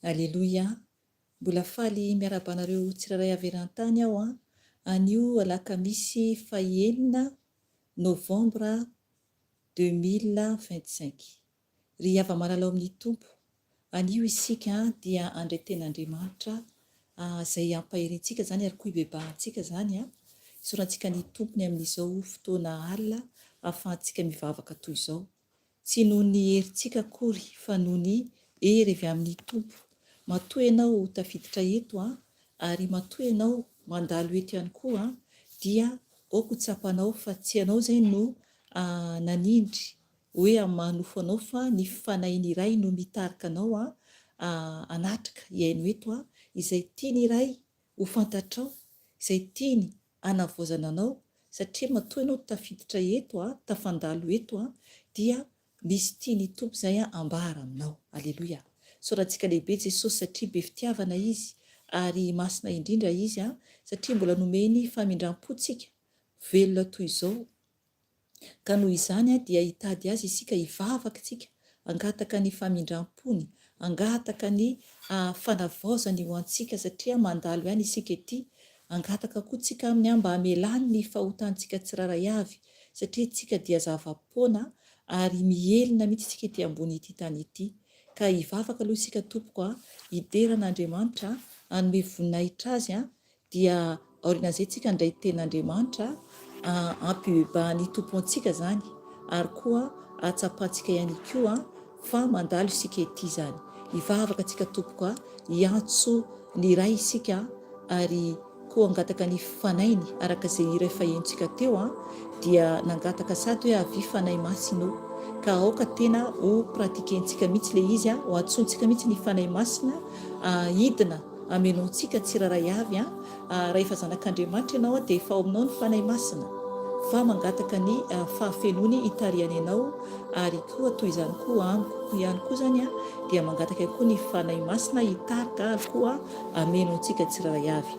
Aleloia, mbola faly miarabanareo tsiraray averan-tany aho anio alakamisy fahaenina novambra 2025. Ry hava-malala ao amin'ny tompo, anio isika dia andray ten'Andriamanitra izay ampaherentsika zany ary koa ibebahantsika zany isorantsika ny tompony amin'izao fotoana alina ahafahantsika mivavaka toy izao. Tsy noho ny herintsika akory fa noho ny hery avy amin'ny tompo. Matoa ianao tafiditra eto ary matoa ianao mandalo eto ihany koa dia aoko tsapanao fa tsy ianao zay no nanindry hoe manofo anao fa ny fanainy iray no mitarika anao anatrika hiaino eto izay tiany iray ho fantatrao, izay tiany hanavoazana anao satria matoa ianao tafiditra eto tafandalo eto dia misy tiany tompo izay ambara aminao. Aleloia. Sorantsika lehibe Jesosy satria be fitiavana izy ary masina indrindra izy satria mbola nomeny famindram-pontsika velona toy izao. Ka noho izany dia hitady azy isika hivavaka tsika, angataka ny famindram-pony, angataka ny fanavaozany ho antsika satria mandalo ihany isika ety. Angataka koa tsika amin'ny mba hamelany ny fahotantsika tsiraray avy satria tsika dia zava-poana ary mielina mihitsy isika ety ambony ity tany ity. Ka hivavaka aloha isika tompoko hideran'Andriamanitra hanome voninahitra azy dia aorian'izay tsika ndray ten'Andriamanitra ampibebahany tompo antsika zany, ary koa atsapantsika ihany koa fa mandalo isika ety zany. Hivavaka antsika tompoko hiantso ny ray isika ary koa angataka ny fanainy araka izay hira efa henontsika teo dia nangataka sady hoe avy fanahy masina ka aoka tena ho pratikentsika mihitsy le izy ho antsontsika mihitsy ny fanahy masina hidina amenontsika tsiraray avy raha efa zanak'Andriamanitra ianao dia efa ao aminao ny fanahy masina, fa mangataka ny fahafenony hitariany ianao, ary koa toy izany koa amiko ihany koa zany dia mangataka koa ny fanahy masina hitarika ary koa amenontsika tsiraray avy.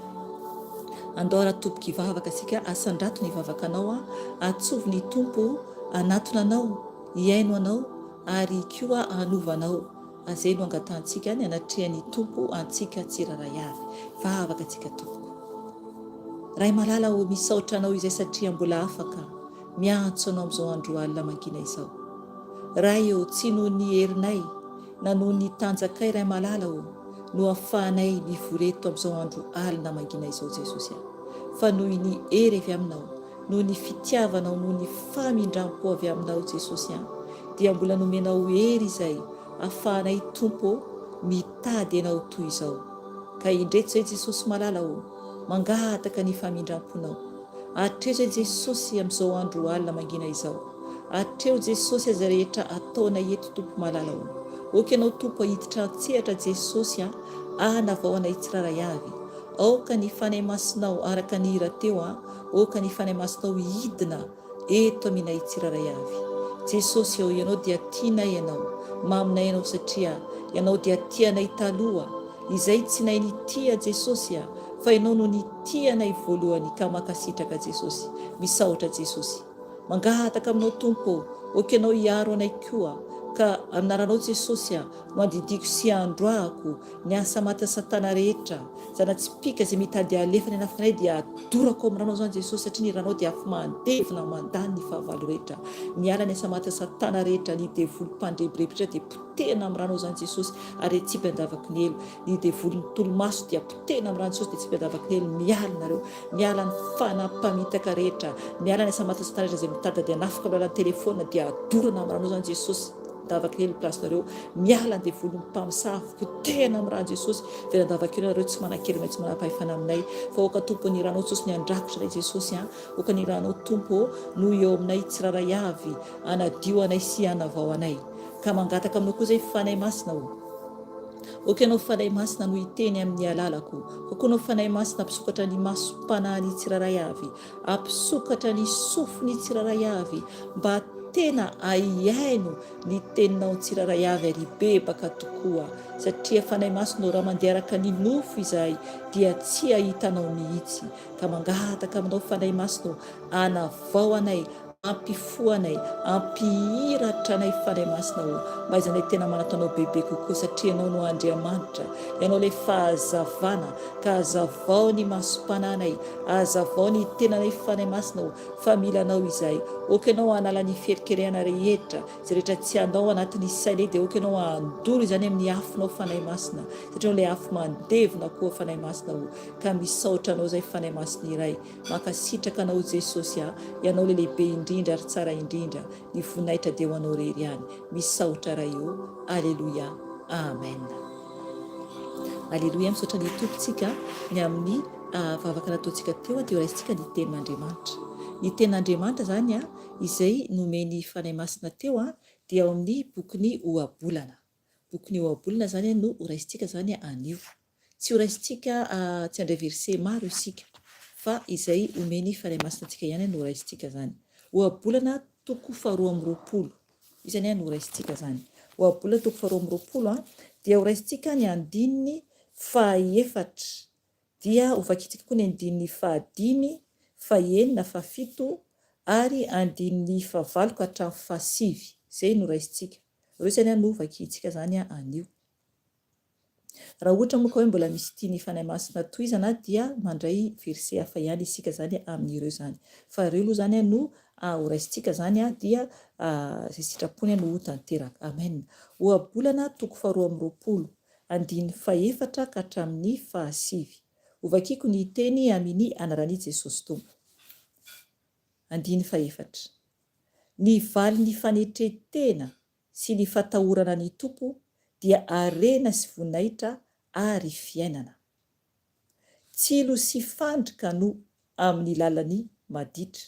Andao raha-tompoko hivavaka sika asandrato ny vavakanao atsovy ny tompo anatona anao, hiaino anao ary koa hanovanao. Azay no angatantsika ny anatrehany tompo antsika tsiraray avy. Vavaka antsika tompoko. Ray malala ho misaotra anao izay satria mbola afaka miantso anao amin'izao andro alina mangina izao. Ray eo tsy noho ny herinay na noho ny tanjakay ray malala ho no ahafahanay mivoreto amin'izao andro alina mangina izao Jesosy, fa noho ny hery avy aminao, noho ny fitiavanao, noho ny famindrampo avy aminao Jesosy dia mbola nomenao hery izay ahafahanay tompo mitady ianao toy izao. Ka indreto izay Jesosy malala ho mangataka ny famindramponao. Atreo izay Jesosy amin'izao andro alina mangina izao. Atreo Jesosy izay rehetra ataonay eto tompo malala ho. Oka ianao tompo hiditra antsehatra Jesosy hanavao anay tsiraray avy. Aoka ny fanahy masinao araka ny hira teo aoka ny fanahy masinao hidina eto aminay tsiraray avy. Jesosy ao ianao dia tianay ianao, maminay ianao satria ianao dia tianay taloha izay tsy nay nitia Jesosy fa ianao no nitianay voalohany ka makasitraka Jesosy. Misaotra Jesosy, mangataka aminao tompo, oka ianao hiaro anay koa ka anaranao Jesosy no andidiko sy androako ny asa maty Satana rehetra, zanatsipika izay mitady alefany anafanay dia adorako amin'ny ranao zany Jesosy, satria ny ranao dia afaka mandevina mandany ny fahavalo rehetra. Miala ny asa maty Satana rehetra, ny devolo mpandrebirepitra dia potehina amin'ny ranao zany Jesosy ary tsy mpiandavaky ny elo. Ny devolon'ny tolomaso dia potehina amin'ny rano Jesosy dia tsy mpiandavaky ny elo. Miala nareo, miala ny fanampamitaka rehetra, miala ny asa maty Satana rehetra izay mitady dia nafaka amin'ny alalan'ny telefona dia adorana amin'ny ranao zany Jesosy. Davaka ny plasinareo, miala ny devolon'ny mpamosavy, potehina amin'ny rano Jesosy dia nandavaka eo nareo tsy manan-kely may tsy manam-pahefana aminay, fa oka tompo ny ranao Jesosy ny andrakotra nay Jesosy oka ny ranao tompo no eo aminay tsiraray avy, anadio anay sy hanavao anay. Ka mangataka aminao koa izay fanahy masina ho. Oka ianao fanahy masina no hiteny amin'ny alalako, koa ianao fanahy masina ampisokatra ny masom-panahy tsiraray avy, ampisokatra ny sofiny tsiraray avy, mba tena aiaino ny teninao tsiraray avy ary bebaka tokoa, satria fanahy masina raha mandeha araka ny nofo izay dia tsy ahitanao mihitsy. Ka mangataka aminao fanahy masina hanavao anay, ampifoanay, ampihiratra anay fanahy masina ho, mba izanay tena manatanao bebe kokoa, satria ianao no Andriamanitra, ianao le fahazavana. Ka azavao ny masom-pananay, azavao ny tenanay fanahy masina ho, fa milanao izay. Oka ianao hanala ny ferikerehana rehetra izay rehetra tsy anao anatin'ny sainay, dia oka ianao andoro izany amin'ny afinao fanahy masina, satria le afo mandevina koa fanahy masina ho. Ka misaotra anao izay fanahy masina iray, makasitraka anao Jesosy ianao le lehibe indrindra ary tsara indrindra, ny voninahitra dia ho anao rery ihany. Misaotra raha io. Aleluia, amen. Aleluia. Misaotra ny tompontsika ny amin'ny vavaka nataontsika teo dia raisitsika ny tenin'Andriamanitra. Ny tenin'Andriamanitra zany izay nomeny fanahy masina teo dia ao amin'ny bokyny Ohabolana. Bokyny Ohabolana zany no raisitsika zany anio. Tsy ho raisitsika tsy handray verse maro isika, fa izay omeny fanahy masina antsika ihany no raisitsika zany. Ohabolana toko 2:20 izany no raisitsika zany. Ohabolana toko 2:20 dia ho raisitsika ny andininy 4 dia ho vakitsika koa ny andininy 5, 6, 7 ary andininy 9 ka hatramin'ny 9. Zay no raisitsika. Reo zany no vakitsika zany anio. Raha ohatra moa ka hoe mbola misy tiany fanahy masina toizana dia mandray verse hafa ihany isika zany amin'ireo zany, fa ireo aloha zany no ho raisitsika zany dia zay sitrapony no ho tanteraka. Amen. Ohabolana toko 2 andiny 4 ka hatramin'ny 7. Ovakiko ny teny amin'ny anaran'i Jesosy Tompo. Andiny 4. Ny valy ny fanetretena sy ny fatahorana ny tompo dia arena sy voninahitra ary fiainana. Tsilo sy fandrika no amin'ny lalany maditra,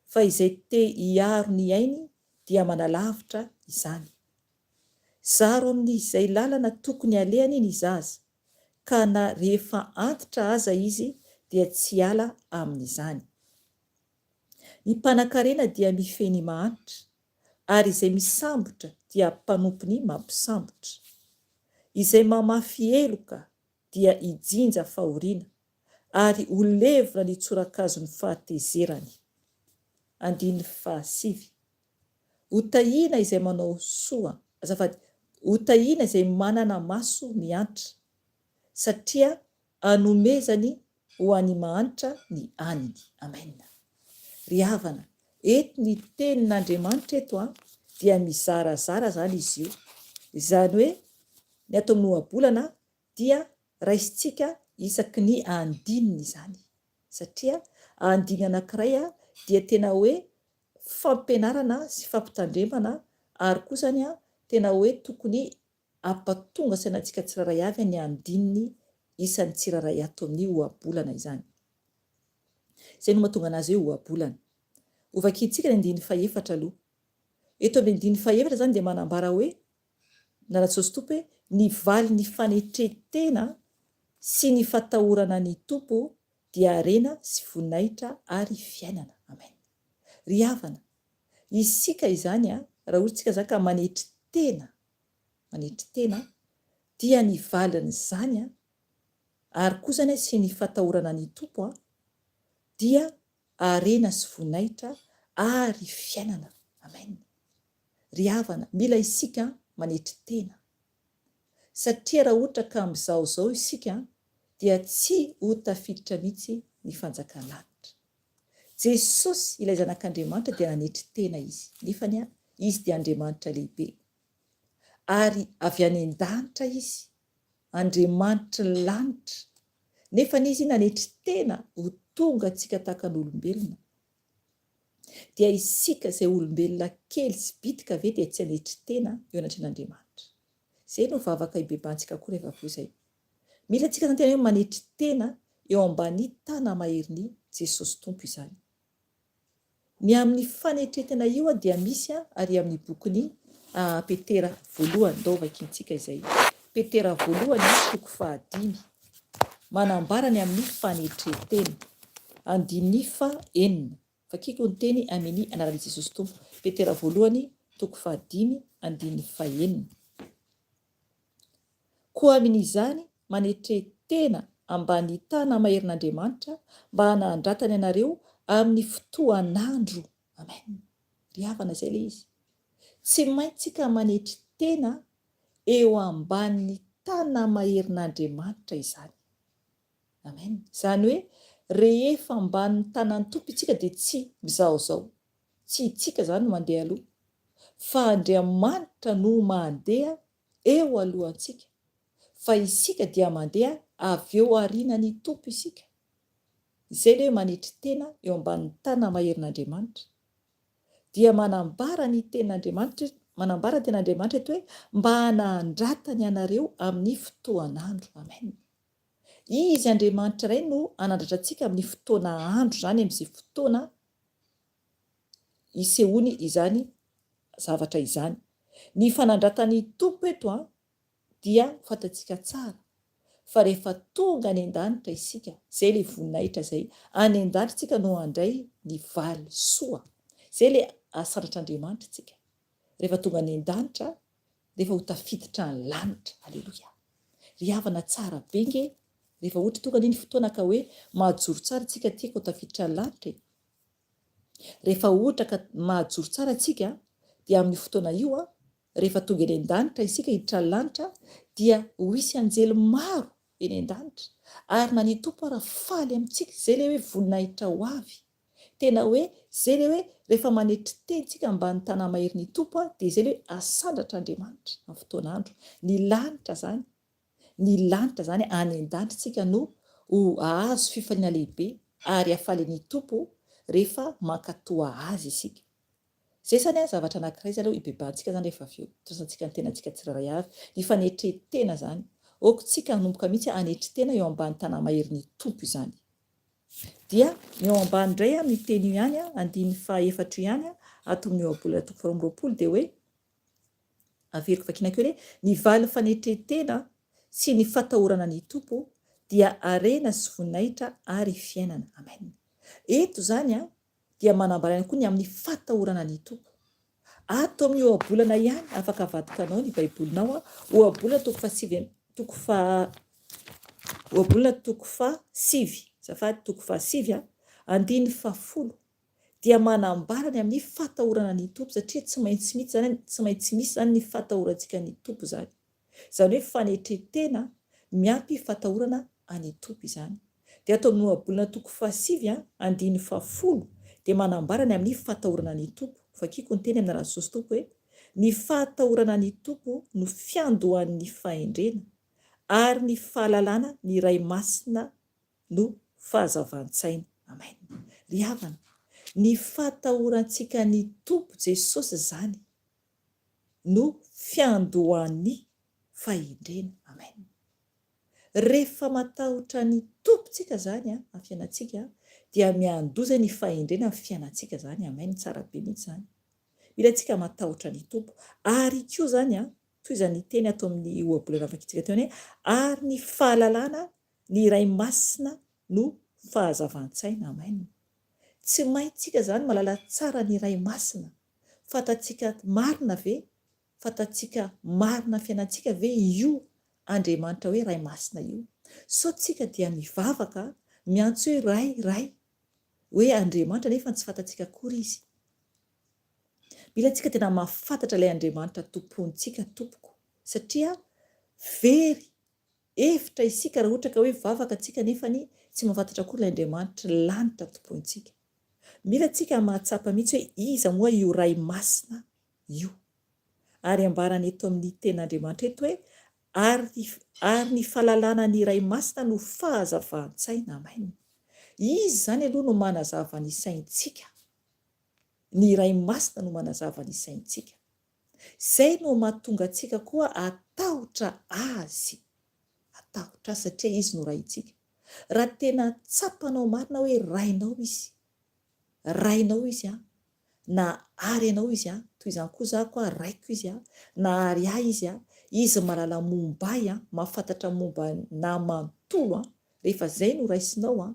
fa izay te hiaro ny ainy dia manalavitra izany. Zaro amin'izay lalana tokony alehany ny zaza, ka na rehefa antitra aza izy dia tsy ala amin'izany. Ny mpanan-karena dia mifeny mahantra, ary izay misambotra dia mpanompony mampisambotra. Izay mamafy eloka dia hijinja fahoriana, ary ho levona ny tsorakazon'ny fahatezerany. Andiny 7. Hotahiana izay manao soa, azafady, hotahiana izay manana maso miantra, satria anomezany ho any mahantra ny aniny. Amen. Ry havana, eto ny tenin'Andriamanitra eto dia mizarazara zany izy io. Izany hoe ny ato amin'ny ohabolana dia raisitsika isaky ny andininy izany, satria andiny anankiray dia tena hoe fampianarana sy fampitandremana, ary koa zany tena hoe tokony ampatonga sainantsika tsiraray avy ny andininy isan'ny tsiraray ato amin'ny ohabolana izany. Izay no mahatonga anazy hoe ohabolana. Ovakitsika ny andiny 4 aloha. Eto amin'ny andiny 4 zany dia manambara hoe nana Jesosy Tompo hoe ny valy ny fanetretena sy ny fatahorana ny tompo dia arena sy voninahitra ary fiainana. Amen. Ry havana, isika izany raha ohatsika zaka manetry tena dia ny valiny zany ary koa zany sy ny fatahorana ny tompo dia arena sy voninahitra ary fiainana. Amen. Ry havana, mila isika manetry tena, satria raha ohatra ka amin'izao isika dia tsy ho tafiditra mihitsy ny fanjakan'lanitra. Jesosy ilay zanak'Andriamanitra dia nanetry tena izy, nefany izy dia Andriamanitra lehibe, ary avy any an-danitra izy, Andriamanitra ny lanitra, nefany izy nanetry tena ho tonga antsika tahaka n'olombelona. Dia isika izay olombelona kely sy bitika ve dia tsy hanetry tena eo anatren'Andriamanitra? Izay no vavaka hibebantsika koa rehefa koa izay. Mila antsika zany tena hoe manetry tena eo ambany tana maherin'i Jesosy Tompo izany. Ny amin'ny fanetretena io dia misy ary amin'ny bokin'ny Petera 1, ndao vakintsika izay. Petera 1 toko 5 manambara ny amin'ny fanetretena. Andiny 9. Vakiko ny teny amin'ny anaran'i Jesosy Tompo. Petera 1 toko 5 andiny 9. Koa amin'izany manetretena ambany tana maherin'Andriamanitra mba hanandratany anareo amin'ny fotoan'andro. Amen. Ry havana, izay le izy. Tsy maintsika manetry tena eo ambany tana maherin'Andriamanitra izany. Amen. Izany hoe rehefa ambany tanan'ny tompo itsika dia tsy mizaozao, tsy itsika zany no mandeha aloha, fa Andriamanitra no mandeha eo alohantsika, fa isika dia mandeha avy eo aorian'ny tompo isika. Izay le hoe manetry tena eo ambanin'ny tana maherin'Andriamanitra dia manambara ny ten'Andriamanitra eto hoe mba hanandratany anareo amin'ny fotoan'andro. Amen. Izy Andriamanitra iray no anandratra antsika amin'ny fotoana andro, zany amin'izay fotoana isehony izany zavatra izany. Ny fanandratany tompo eto dia fantatsika tsara fa rehefa tonga any an-danitra isika, izay le voninahitra izay, any an-danitra tsika no handray ny valy soa, izay le asandratr'Andriamanitra tsika. Rehefa tonga any an-danitra, rehefa ho tafiditra ny lanitra. Aleloia. Ry havana, tsara benge rehefa ohatra tonga ny fotoana ka hoe mahajoro tsara tsika tiaka ho tafiditra ny lanitra. Rehefa ohatra ka mahajoro tsara tsika dia amin'ny fotoana io rehefa tonga eny an-danitra isika hiditra ny lanitra dia ho isy anjely maro eny an-danitra, ary na ny tompo ara faly amintsika, izay le hoe voninahitra ho avy, tena hoe izay le hoe rehefa manetry tentsika ambany tany mahery ny tompo dia izay hoe asandratra Andriamanitra amin'ny fotoan'andro. Ny lanitra zany any an-danitra no ahazo fifaliana lehibe ary afaly ny tompo rehefa mankatoa azy isika. Zay zany zavatra anankiray zany ibebahantsika zany rehefa avy eo tosantsika ny tenantsika tsirairay avy ny fanetretena zany. Okotsika hanomboka mihitsy hanetri-tena eo ambany tany mahery ny tompo izany. Dia eo ambany indray amin'ny teny ihany andiny faha-efatra ihany ato amin'ny eo am-bola toko faha 12 dia hoe averiko vakiana kely hoe ny valo fanetretena sy ny fatahorana ny tompo dia arena sy voninahitra ary fiainana. Amen. Eto zany dia manambara ihany koa ny amin'ny fatahorana ny tompo. Ato amin'ny ohabolana ihany afaka avadikanao ny baibolinao ohabolana toko faha 7 andiny faha 10 dia manambara ny amin'ny fatahorana ny tompo satria tsy maintsy misy zany ny fatahorantsika ny tompo zany. Zany hoe fanetretena miampy fatahorana any tompo izany. Dia ato amin'ny ohabolana toko faha 7 andiny faha 10 dia manambara ny amin'ny fatahorana ny tompo. Vakiko ny teny amin'ny alasoso tompo hoe ny fatahorana ny tompo no fiandohan'ny fahendrena ary ny fahalalana ny ray masina no fahazavan-tsaina. Amen. Ry havana, ny fatahorantsika ny tompo Jesosy zany no fiandohan'ny fahendrena. Amen. Rehefa matahotra ny tompontsika zany amin'ny fiainantsika dia miandoza ny fahendrena amin'ny fiainantsika zany. Amen. Tsara be mihitsy zany. Mila tsika matahotra ny tompo ary koa zany toy izany teny ato amin'ny ohabolana vakitsika teo hoe ary ny fahalalana ny ray masina no fahazavan-tsaina. Amen. Tsy maintsika zany malala tsara ny ray masina. Fatatsika marina ve? Fatatsika marina fiainantsika ve io Andriamanitra hoe ray masina io? So tsika dia mivavaka miantso hoe ray hoe Andriamanitra nefa tsy fatatsika akory izy. Mila tsika tena mahafantatra ilay Andriamanitra tompontsika tompoko satria very hevitra isika raha ohatra ka hoe vavaka tsika nefany tsy mahafantatra akory ilay Andriamanitra lanitra tompontsika. Mila tsika mahatsapa mihitsy hoe iza moa io ray masina io. Ary ambarany eto amin'ny ten'Andriamanitra eto hoe ary ny fahalalana ny ray masina no fahazavan-tsaina. Amen. Izy zany aloha no manazava ny saintsika. Ny ray masina no manazava ny saintsika. Zay no mahatonga antsika koa atahotra azy. Atahotra satria izy no raintsika. Raha tena tsapanao marina hoe rainao izy na ary anao izy toy izany koa za koa raiko izy na ary izy izy malala momba mahafantatra momba na manontolo rehefa zay no raisinao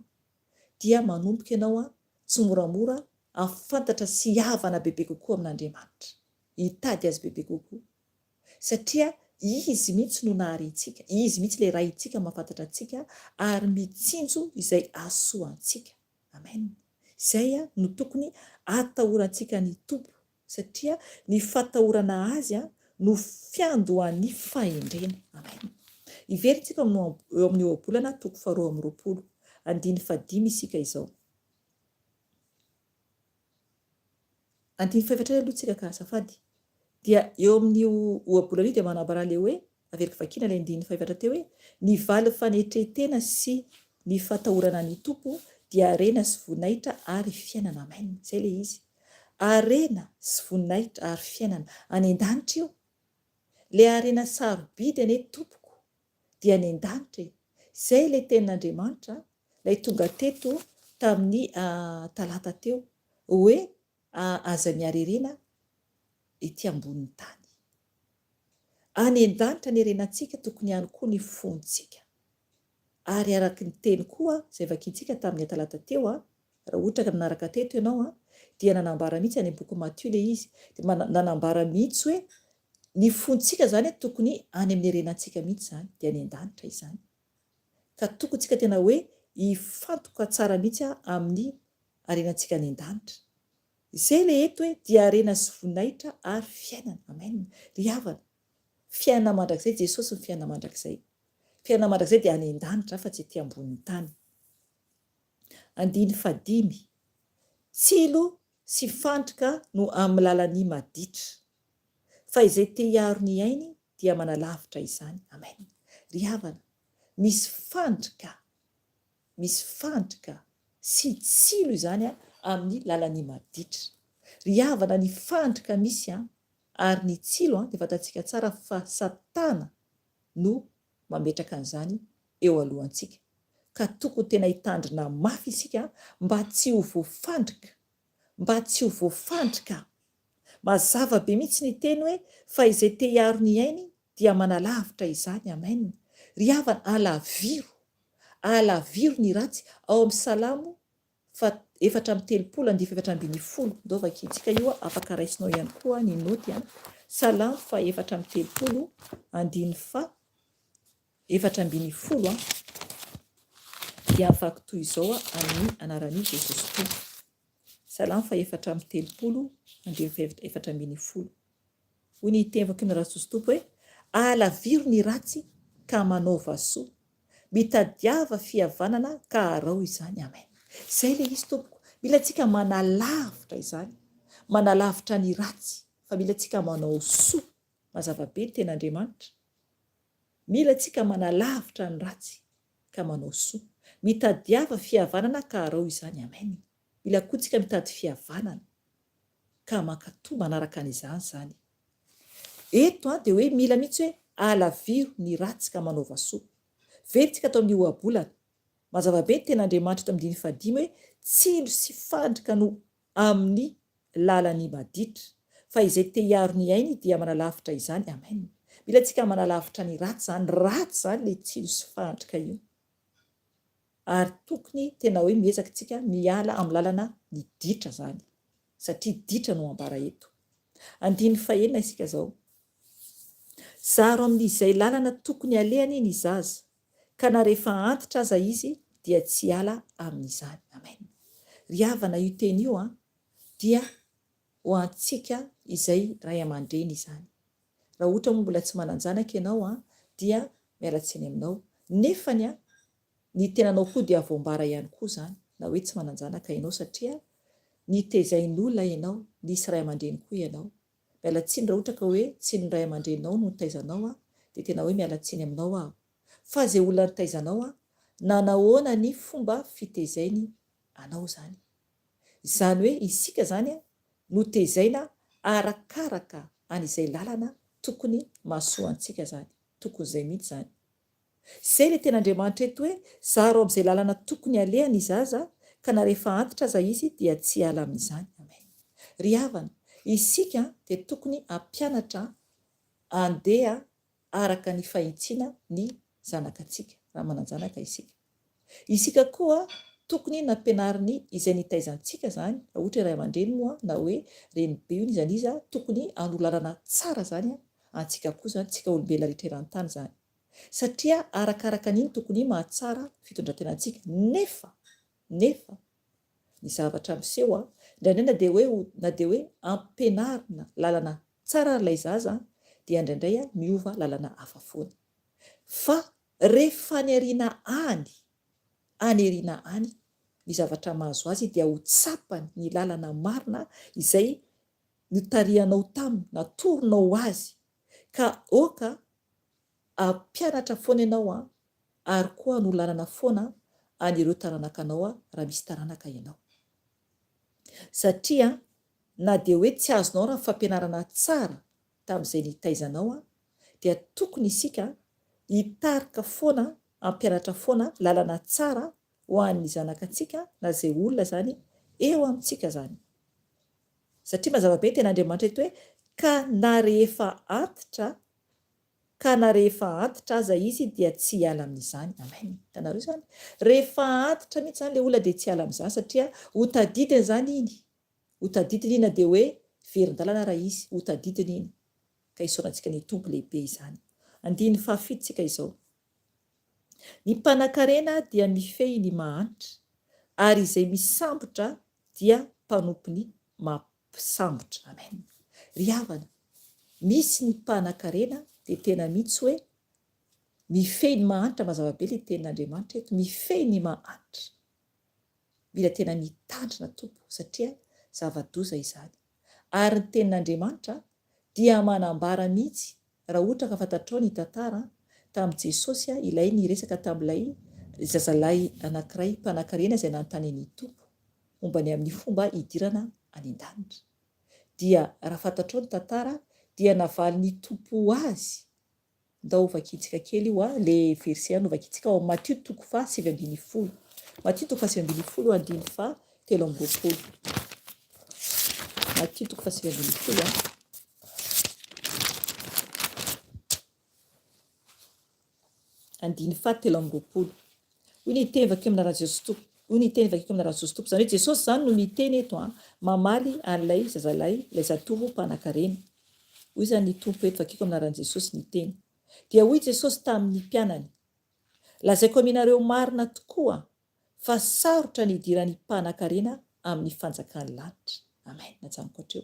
dia manomboka ianao tsy moramora afantatra sy havana bebe kokoa amin'Andriamanitra. Hitady azy bebe kokoa satria izy mihitsy no naharentsika. Izy mihitsy ilay raintsika mahafantatra antsika ary mitsinjo izay asoantsika. Amen. Izay no tokony atahorantsika ny tompo satria ny fatahorana azy no fiandohan'ny fahendrena. Amen. Iverintsika eo amin'ny ohabolana toko faha 12 andiny faha 5 isika izao. Andiny faha 4 aloha tsika ka azafady. Dia eo amin'ny ohabolana io dia manambara le hoe averiko vakina ilay andiny faha 4 teo hoe ny valo fanetretena sy ny fatahorana ny tompo dia arena sy voninahitra ary fiainana. Amen. Zay le izy. Arena sy voninahitra ary fiainana. Any an-danitra io. Le arena sarobidy ane tompoko dia any an-danitra. Zay le tenin'Andriamanitra lay tonga teto tamin'ny talata teo hoe aza miarerena ety ambonin'ny tany. Any an-danitra ny arenantsika tokony ihany koa ny fontsika. Ary araka ny teny koa izay vakintsika tamin'ny talata teo raha ohatra ka nanaraka teto ianao dia nanambara mihitsy any boky Matthieu le izy. Dia nanambara mihitsy hoe ny fontsika zany tokony any amin'ny arenantsika mihitsy zany dia any an-danitra izany. Ka tokony tsika tena hoe hifantoka tsara mihitsy amin'ny arenantsika any an-danitra. Izay le eto hoe dia arena sy voninahitra ary fiainana. Amen. Ry havana, fiainana mandrakizay Jesosy ny fiainana mandrakizay. Fiainana mandrakizay dia any an-danitra fa tsy ety ambonin'ny tany. Andiny faha 5. Tsilo sy fandrika no amin'ny lalan'ny maditra. Fa izay te hiaro ny ainy dia manalavitra izany. Amen. Ry havana, misy fandrika sy tsilo izany amin'ny lalan'ny maditra. Ry havana, ny fandrika misy ary ny tsilo dia fantatsika tsara fa Satana no mametraka an'izany eo alohantsika. Ka tokony tena hitandrina mafy isika mba tsy ho voafandrika. Mazava be mihitsy ny teny hoe fa izay te hiaro ny ainy dia manalavitra izany. Amen. Ry havana, alaviro ny ratsy ao amin'ny Salamo 4:30. Ndao vakiantsika io, afaka raisinao ihany koa ny noty. Salamo 4:30 dia afaka toy izao amin'ny anaran'i Jesosy Kristy. Salamo 4:30. Hoy ny tevako ny Jesosy Tompo hoe alaviro ny ratsy ka manaova soa, mitadiava fihavanana ka harao izany. Amen. Zay le izy tompoko, mila tsika manalavitra izany, manalavitra ny ratsy, fa mila tsika manao soa. Mazava be ny ten'Andriamanitra, mila tsika manalavitra ny ratsy ka manao soa, mitadiava fihavanana ka harao izany. Amen. Mila koa tsika mitady fihavanana ka mankatoa manaraka an'izany zany. Eto dia hoe mila mihitsy hoe alaviro ny ratsy ka manaova soa. Verytsika atao amin'ny ohabolana. Mazava be ny ten'Andriamanitra eto amin'ny 5 hoe tsilo sy fandrika no amin'ny lalan'ny maditra, fa izay te hiaro ny ainy dia manalavitra izany. Amen. Mila tsika manalavitra ny ratsy zany le tsilo sy fandrika io. Ary tokony tena hoe miezaka tsika miala amin'ny lalana ny ditra zany, satria ditra no ambara eto. 9 isika zao. Zaro amin'izay lalana tokony alehany ny zaza, ka na rehefa antitra aza izy dia tsy ala amin'izany. Amen. Ry havana, io teny io dia ho antsika izay ray aman-dreny izany. Raha ohatra moa mbola tsy mananjanaka ianao dia miala tsiny aminao. Nefany ny tenanao koa dia voambara ihany koa zany, na hoe tsy mananjanaka ianao, satria ny tezain'olona ianao, nisy ray aman-dreny koa ianao. Miala tsiny raha ohatra ka hoe tsy ny ray aman-drenao no nitaizanao dia tena hoe miala tsiny aminao aho. Fa zay olona nitaizanao nanahoana ny fomba fitezainy anao zany. Izany hoe isika zany no tezaina arakaraka an'izay lalana tokony mahasoa antsika zany, tokony izay mihitsy zany. Izay le ten'Andriamanitra eto hoe zaro amin'izay lalana tokony alehany zaza, ka na rehefa antitra aza izy dia tsy ala amin'izany. Amen. Ry havana, isika dia tokony hampianatra andeha araka ny fahintsiana ny zanakatsika raha mananjanaka isika. Isika koa tokony nampianariny izay nitaizantsika zany, raha ohatra ray aman-dreny moa na hoe renibe io izany izy tokony anolalana tsara zany antsika koa zany, tsika olombelona rehetra eran-tany zany. Satria arakaraka an'iny tokony mahatsara fitondrantenantsika. Nefa ny zavatra miseho indraindray na dia hoe ampianarina lalana tsara ilay zaza dia indraindray miova lalana hafa foana. Fa rehefa anyariana any ny zavatra mahazo azy dia ho tsapany ny lalana marina izay notarianao taminy, natoronao azy, ka oka ampianatra foana ianao ary koa no lalana foana an'ireo taranakanao raha misy taranaka ianao. Satria na dia hoe tsy azonao raha ny fampianarana tsara tamin'izay nitaizanao dia tokony isika hitarika foana, ampianatra foana lalana tsara ho an'ny zanakatsika na izay olona zany eo amintsika zany. Satria mazava be ten'Andriamanitra eto hoe ka na rehefa antitra aza izy dia tsy ala amin'izany. Amen. Tanareo zany, rehefa antitra mihitsy zany le olona dia tsy ala amin'izany, satria hotadidiny zany iny, hotadidiny iny na dia hoe verin-dalana raha izy, hotadidiny iny, ka isaorantsika ny tompo lehibe izany. 7 tsika izao. Ny mpanan-karena dia mifehy ny mahantra, ary izay misambotra dia mpanompo ny mampisambotra. Amen. Ry havana, misy ny mpanan-karena dia tena mihitsy hoe mifehy ny mahantra. Mazava be ilay tenin'Andriamanitra eto, mifehy ny mahantra. Mila tena mitandrina tompo, satria zava-doza izany. Ary ny tenin'Andriamanitra dia manambara mihitsy raha ohatra ka fantatrao ny tantara tamin'i Jesosy ilay niresaka tamin'ilay zazalahy anankiray mpanan-karena izay nanontany ny Tompo mombany amin'ny fomba hidirana any an-danitra. Dia raha fantatrao ny tantara dia navaly ny Tompo azy. Ndao vakiantsika kely io le verset ano vakiantsika ao Matthieu 7:20. Matthieu 7:20 andiny fa 13. Matthieu 7:20 andiny fa 13. Hoy ny teny vakeo amin'ny Jesosy Tompo. Hoy ny teny vakeo amin'ny Jesosy Tompo. Zany hoe Jesosy zany no miteny eto mamaly an'ilay zazalahy ilay zatovo mpanan-karena. Hoy zany ny Tompo eto vakeo amin'ny Jesosy ny teny. Dia hoy Jesosy tamin'ny mpianany: lazaiko aminareo marina tokoa fa sarotra ny idiran'ny mpanan-karena amin'ny fanjakan'ny lanitra. Amen. Natsaniko hatreo.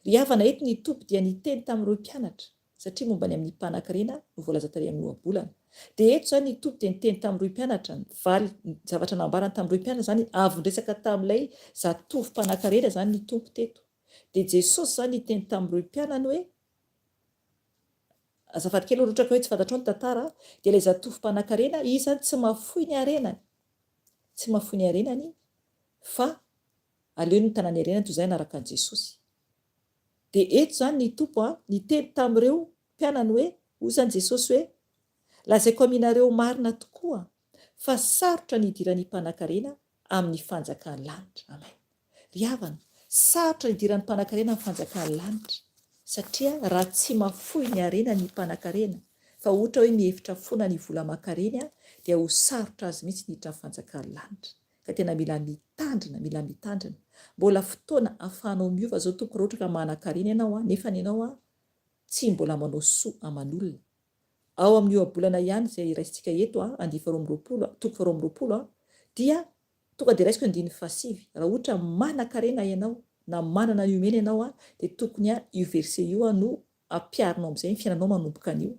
Ry havana eto ny Tompo dia niteny tamin'ireo mpianatra satria mombany amin'ny mpanan-karena no voalaza tary amin'ny ohabolana. Dia eto zany ny Tompo dia niteny tamin'ireo mpianatra valy zavatra nambarany tamin'ireo mpianatra zany avy-ndresaka tamin'ilay zatovo mpanan-karena zany ny Tompo teto. Dia Jesosy zany niteny tamin'ireo mpianany hoe azafady kely ohatra ka hoe tsy fantatrao ny tantara dia ilay zatovo mpanan-karena izy zany tsy mahafoy ny arenany. Tsy mahafoy ny arenany fa aleo ny tanany arenany toy izay anaraka an'i Jesosy. Dia eto zany ny Tompo niteny tamin'ireo mpianany hoe hoy zany Jesosy hoe lazaiko aminareo marina tokoa fa sarotra ny idiran'ny mpanan-karena amin'ny fanjakan'ny lanitra. Amen. Ry havana, sarotra ny idiran'ny mpanan-karena amin'ny fanjakan'ny lanitra satria raha tsy mahafoy ny arena ny mpanan-karena fa ohatra hoe mihevitra foana ny vola aman-karena dia ho sarotra azy mihitsy ny hiditra amin'ny fanjakan'ny lanitra. Ka tena mila mitandrina. Mbola fotoana ahafahanao miova zao tompoko raha ohatra ka manan-karena ianao nefa ianao tsy mbola manao soa aman'olona. Ao amin'ny ohabolana ihany izay raisintsika eto andiny 12 dia tonga dia raisiko andiny 7. Raha ohatra manan-karena ianao na manana ny omena ianao dia tokony io verset io no ampiarinao amin'izay ny fiainanao manomboka an'io.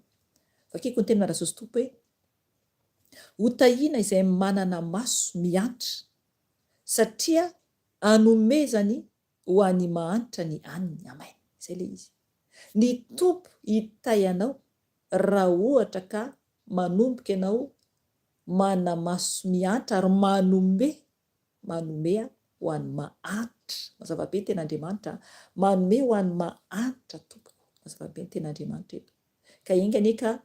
Vakiko ny teny Jesosy Tompo hoe hotahiana izay manana maso miantra satria anomezany ho an'ny mahantra ny aniny. Amen. Izay le izy. Ny Tompo hitay anao raha ohatra ka manomboka ianao manana maso miantra ary manome ho an'ny mahantra. Mazava be ny ten'Andriamanitra, manome ho an'ny mahantra tompoko. Mazava be ny ten'Andriamanitra eto. Ka ingany ka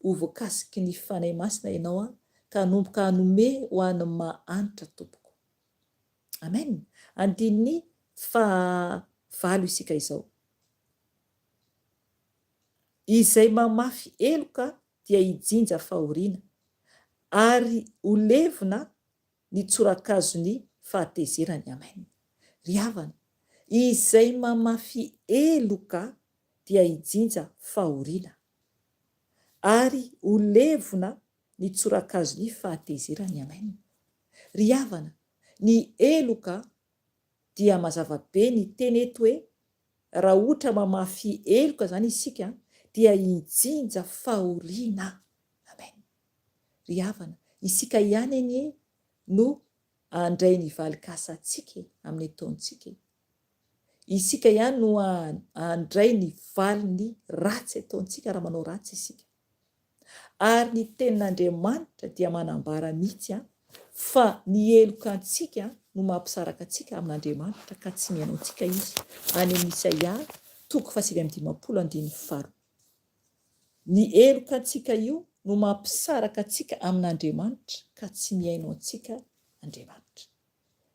ho voakasiky ny fanahy masina ianao ka hanomboka hanome ho an'ny mahantra tompoko. Amen. Andiny 9 isika izao. Izay mamafy eloka dia hijinja fahoriana ary ho levona ny tsorakazony fahatezerany. Amen. Ry havana, izay mamafy eloka dia hijinja fahoriana ary ho levona ny tsorakazony fahatezerany. Amen. Ry havana, ny eloka dia mazava be ny teny eto hoe raha ohatra mamafy eloka zany isika dia hijinja fahoriana. Amen. Ry havana, isika ihany anie no andray ny valik'asantsika amin'ny taontsika. Isika ihany no andray ny valiny ratsy ataontsika raha manao ratsy isika. Ary ny tenin'Andriamanitra dia manambara mihitsy fa ny elokantsika no mampisaraka antsika amin'Andriamanitra ka tsy mihaino antsika izy. Any amin'ny Isaia 7:5. Ny elokantsika io no mampisaraka antsika amin'Andriamanitra ka tsy mihaino antsika Andriamanitra.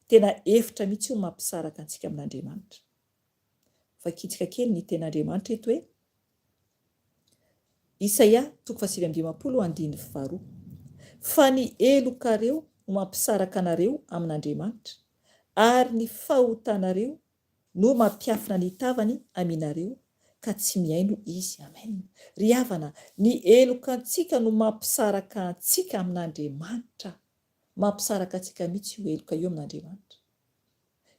Tena hevitra mihitsy io mampisaraka antsika amin'Andriamanitra. Vakiantsika kely ny ten'Andriamanitra eto hoe Isaia 7:5. Fa ny elokareo no mampisaraka anareo amin'Andriamanitra ary ny fahotanareo no mampiafina ny tavany aminareo ka tsy mihaino izy. Amen. Ry havana, ny elokantsika no mampisaraka antsika amin'Andriamanitra. Mampisaraka antsika mihitsy io eloka io amin'Andriamanitra.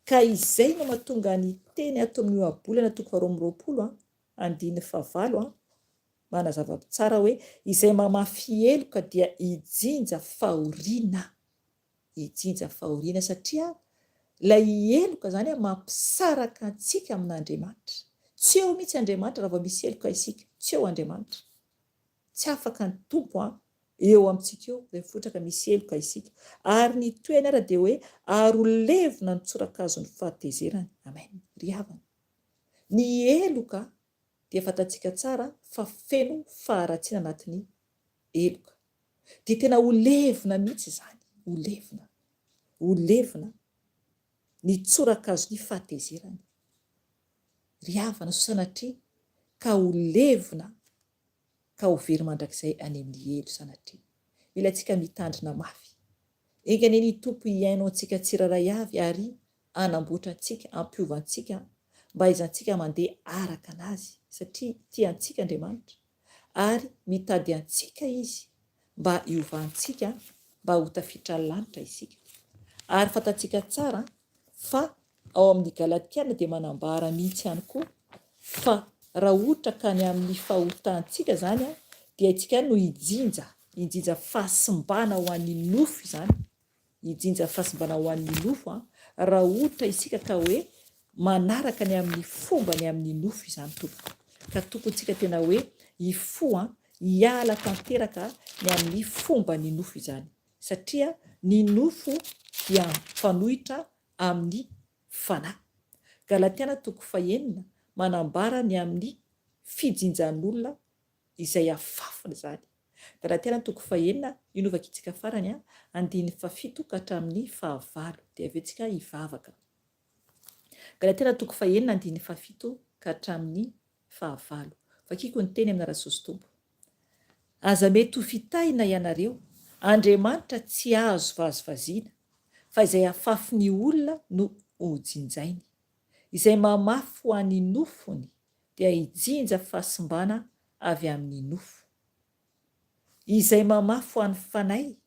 Ka izay no mahatonga ny teny ato amin'ny ohabolana 2:20 andiny 9 manazava tsara hoe izay mamafy eloka dia hijinja fahoriana. Hijinja fahoriana satria Ilay eloka zany mampisaraka antsika amin'Andriamanitra. Tsy eo mihitsy Andriamanitra raha vao misy eloka isika, tsy eo Andriamanitra. Tsy afaka ny tompo eo amintsika eo rehefa ohatra ka misy eloka isika. Ary ny toeny ara dia hoe ary ho levona ny tsoran-kazo ny fahatezerany. Amen. Ry havana. Ny eloka dia fantatsika tsara fa feno faharatsiana anatin'ny eloka. Dia tena ho levona mihitsy izany. Ho levona. Ho levona ny tsoran-kazo ny fahatezerany. Ry havana so sanatria ka ho levona ka ho very mandrakizay any amin'ny elo sanatria. Mila antsika mitandrina mafy. Engany ny tompo hiaino antsika tsiraray avy ary anamboatra antsika, ampiovantsika mba haizantsika mandeha araka anazy satria tiantsika Andriamanitra ary mitady antsika izy mba hiovantsika mba ho tafiditra ny lanitra isika. Ary fantatsika tsara fa ao amin'ny Galatiana dia manambara mihitsy ihany koa fa raha ohatra ka ny amin'ny fahotantsika zany dia itsika no hijinja fahasimbana ho an'ny nofo izany. Hijinja fahasimbana ho an'ny nofo raha ohatra isika ka hoe manaraka ny amin'ny fomba ny amin'ny nofo izany tompoko. Ka tompontsika tena hoe hifoha hiala tanteraka ny amin'ny fomba ny nofo izany. Satria ny nofo dia fanohitra amin'ny fanahy. Galatiana 5:9 manambara ny amin'ny fijinjan'olona izay afafina zany. Galatiana 5:9 inovakitsika farany 7 ka hatramin'ny 9 dia avy tsika hivavaka. Galatiana 5:9 7 ka hatramin'ny 9. Vakiko ny teny amin'ny Rasosy Tompo. Aza mety ho fitahina ianareo, Andriamanitra tsy azo vazivaziana, fa izay afafiny olona no hojinjainy. Izay mamafy ho an'ny nofony dia hijinja fahasimbana avy amin'ny nofo. Izay mamafy ho an'ny fanahy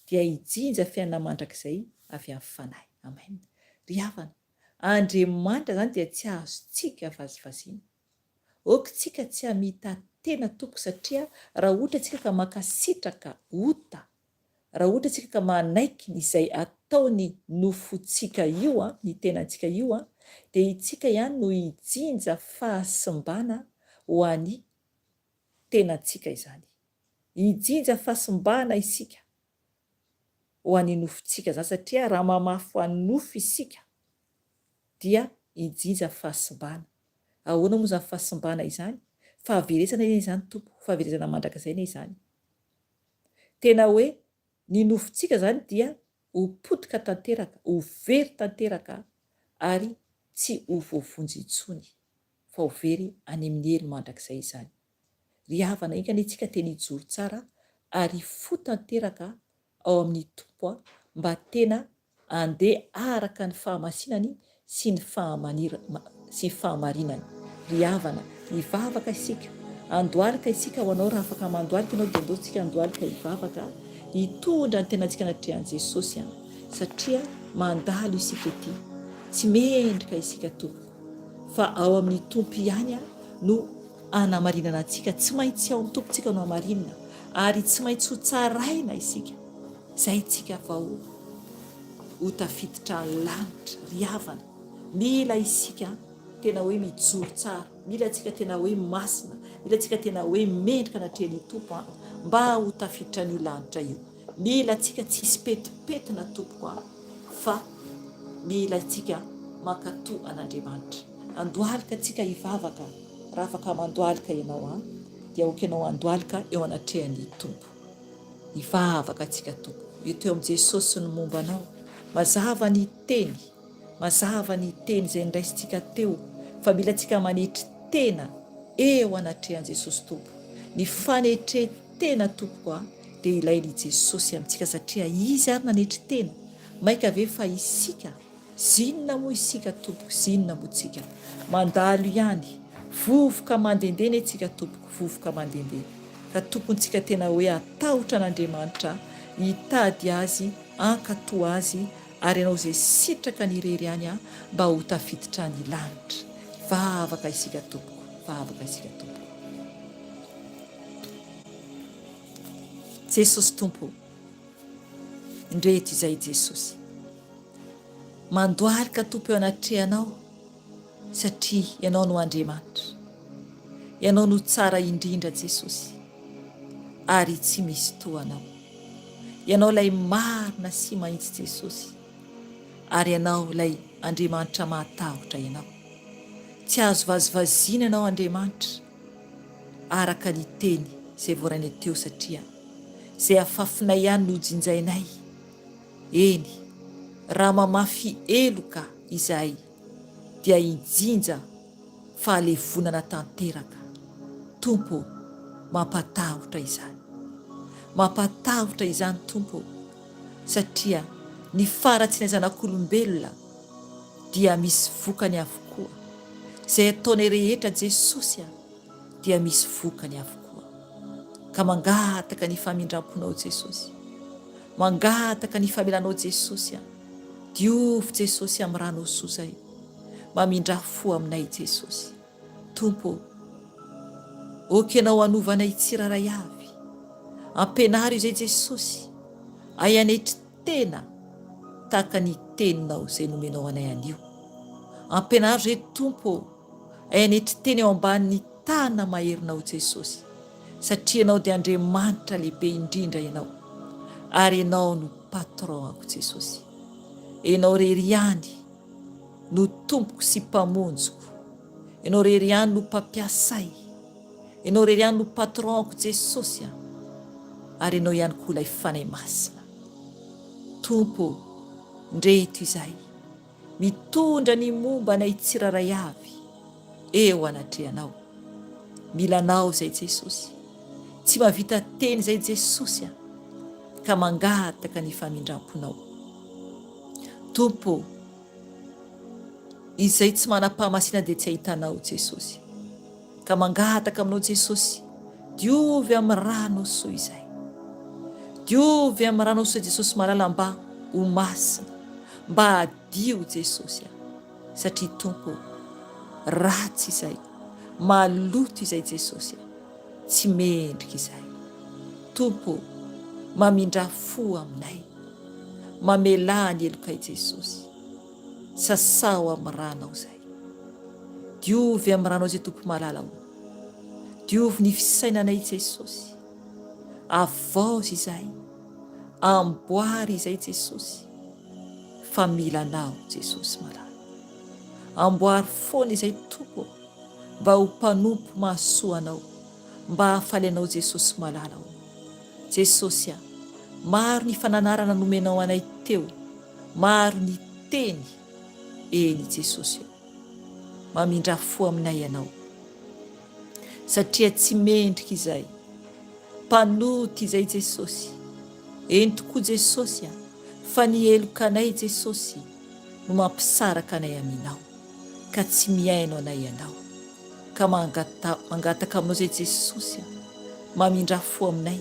dia hijinja fiainana mandrakizay avy amin'ny fanahy. Amen. Ry havana, Andriamanitra zany dia tsy azontsika vazivaziana. Okontsika tsy hamita tena tompo satria raha ohatra tsika ka makasitraka ota, raha ohatra tsika ka manaiky izay ataony nofontsika io, ny tenantsika io, dia itsika ihany no hijinja fahasimbana ho an'ny tenantsika izany. Hijinja fahasimbana isika ho an'ny nofontsika zany satria raha mamafy ho an'ny nofo isika dia hijinja fahasimbana. Ahoana moa izany fahasimbana izany? Fahaveresana izany tompo, fahaverezana mandrakizay izany. Tena hoe ny nofontsika zany dia ho potika tanteraka, ho very tanteraka ary tsy ho voavonjy intsony fa ho very any amin'ny elo mandrakizay izany. Ry havana engany itsika tena hijoro tsara ary fo tanteraka ao amin'ny tompo mba tena andeha araka ny fahamasinany sy ny fahamarinany. Ry havana, hivavaka isika, andohalika isika ho anao raha afaka mandohalika ianao dia andaontsika andohalika hivavaka, hitondra ny tenantsika anatrehan'i Jesosy satria mandalo isika ety, tsy mendrika isika tompo, fa ao amin'ny tompo ihany no anamarinana antsika, tsy maintsy ao amin'ny tompontsika no hamarinana ary tsy maintsy ho tsaraina isika, izay tsika vao ho tafiditra ny lanitra. Ry havana, mila isika tena hoe mijoro tsara, mila antsika tena hoe masina, mila antsika tena hoe mendrika anatrehan'ny tompo mba ho tafiditra ny lanitra io. Mila antsika tsy hisy petipetina tompo fa mila antsika mankatoa an'Andriamanitra. Andohalika antsika hivavaka, raha afaka mandohalika ianao dia oka ianao andohalika eo anatrehan'ny tompo. Hivavaka antsika tompo, eto amin'ny Jesosy ny momba anao, mazava ny teny izay niraisintsika teo, fa mila antsika manetry tena eo anatrehan'i Jesosy tompo. Ny fanetretena tompo dia ilain'i Jesosy amintsika satria izy ary nanetry tena. Maika ve fa isika, zinona moa isika tompo, zinona moa tsika? Mandalo ihany, vovoka mandendena itsika tompoko, vovoka mandendena. Ka tompontsika tena hoe atahotra an'Andriamanitra, hitady azy, ankatoa azy, ary ianao izay sitraka ny irery ihany mba ho tafiditra ny lanitra. Vavaka isika tompoko, vavaka isika tompoko. Jesosy tompo, ndreto izay Jesosy, mandoalika tompo eo anatrehanao satria ianao no Andriamanitra, ianao no tsara indrindra Jesosy, ary tsy misy toanao. Ianao lay marina sy mahitsy Jesosy, ary ianao lay Andriamanitra mahatahotra ianao. Tsy azo vazivaziana ianao Andriamanitra araka ny teny izay voaraina teo, satria izay afafinay ihany no jinjainay. Eny, raha mamafy eloka izahay dia hinjinja fahalevonana tanteraka. Tompo, mampatahotra izany, mampatahotra izany Tompo, satria ny faratsy ny zanak'olombelona dia misy vokany avokoa. Izay ataonay rehetra Jesosy dia misy vokany avokoa. Ka mangataka ny famindramponao Jesosy, mangataka ny famelanao Jesosy. Diovy Jesosy amin'ny rano soa izay, mamindra fo aminay Jesosy. Tompo, okenao anovanay tsiraray avy, ampenary izay Jesosy, ayanetry tena tahaka ny teninao izay nomenao anay anio. Ampenary izay Tompo, ayanetry tena eo ambanin'ny tana maherinao Jesosy, satria ianao dia Andriamanitra lehibe indrindra ianao, ary ianao no patron-ako Jesosy. Ianao rery ihany no tompoko sy mpamonjoko, ianao rery ihany no mpampiasay, ianao rery ihany no patron-ako Jesosy, ary ianao ihany koa ilay fanahy masina. Tompo, ndreto izahay mitondra ny momba nay tsiraray avy eo anatrehanao. Milanao izay Jesosy, tsy mahavita teny izay Jesosy, ka mangataka ny famindramponao. Tompo, izay tsy manam-pahamasina dia tsy ahitanao Jesosy, ka mangataka aminao Jesosy, diovy amin'ny rano soa izay, diovy amin'ny rano soa Jesosy malala, mba ho masina, mba adio Jesosy, satria Tompo, ratsy izay, maloto izay Jesosy, tsy mendrika izay. Tompo, mamindra fo aminay, mamela ny elokay Jesosy, sasao amin'ny ranao izay, diovy amin'ny ranao izay Tompo malala, diovy ny fisainanay Jesosy, avaozy izay, amboary izay Jesosy, fa milanao Jesosy malala, amboary foana izay Tompo, mba ho mpanompo mahasoa anao, mba hafalenao Jesosy malala. Jesosy, maro ny fananarana nomenao anay teo, maro ny teny, eny Jesosy, mamindra fo aminay ianao, satria tsy mendrika izay, mpanoty izay Jesosy, eny tokoa Jesosy, fa ny elokanay Jesosy no mampisaraka anay aminao, ka tsy miaino anay ianao, ka mangataka aminao izay Jesosy, mamindra fo aminay,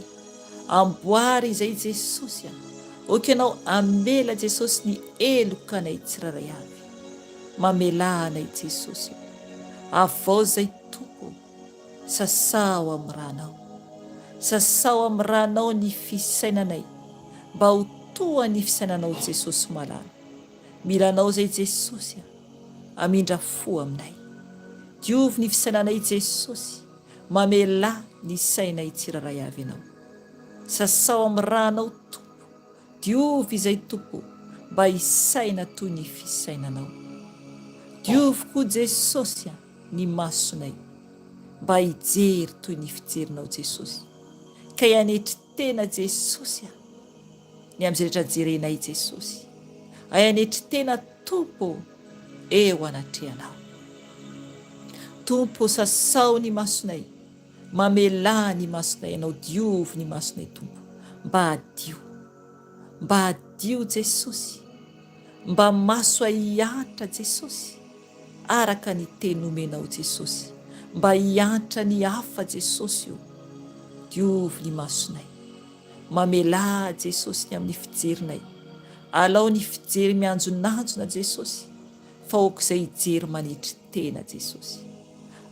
amboary izay Jesosy, okenao amela Jesosy ny elokanay tsiraray avy, mamela anay Jesosy, avao izay Tompo, sasao amin'ny ranao, sasao amin'ny ranao ny fisainanay, mba ho toa ny fisainanao Jesosy malala. Milanao izay Jesosy, amindra fo aminay, diovy ny fisainanay Jesosy, mamela ny sainay tsiraray avy ianao, sasao amin'ny ranao Tompo, diovy izay Tompo, mba hisaina toy ny fisainanao. Diovy koa Jesosy ny masonay, mba hijery toy ny fijerinao Jesosy, ka hianetry tena Jesosy ny amin'izay rehetra jerenay Jesosy, hayanetry tena Tompo eo anatrehanao. Tompo, sasao ny masonay, mamela ny masonay ianao, diovy ny masonay Tompo, mba adio Jesosy, mba maso hiantra Jesosy, araka ny teny nomenao Jesosy, mba hiantra ny hafa Jesosy io, diovy ny masonay, mamela Jesosy ny amin'ny fijerinay, alao ny fijery mianjonanjona Jesosy, fa aok'izay hijery manetry tena Jesosy.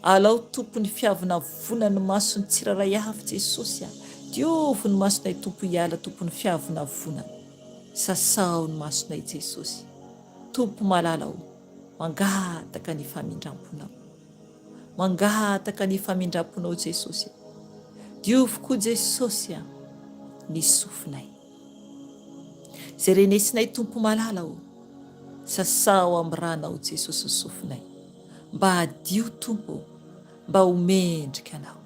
Alao Tompo ny fiavonavona ny masony tsiraray avy Jesosy, diovy ny masonay Tompo hiala, Tompo ny fiavonavona, sasao ny masonay Jesosy, tompo malalao mangataka ny famindramponao, mangataka ny famindramponao Jesosy. Dioviko Jesosy ny sofinay, zay renesinay tompo malalao, sasao amin'ny ranao Jesosy ny sofinay, mba hadio tompo, mba homendrika anao.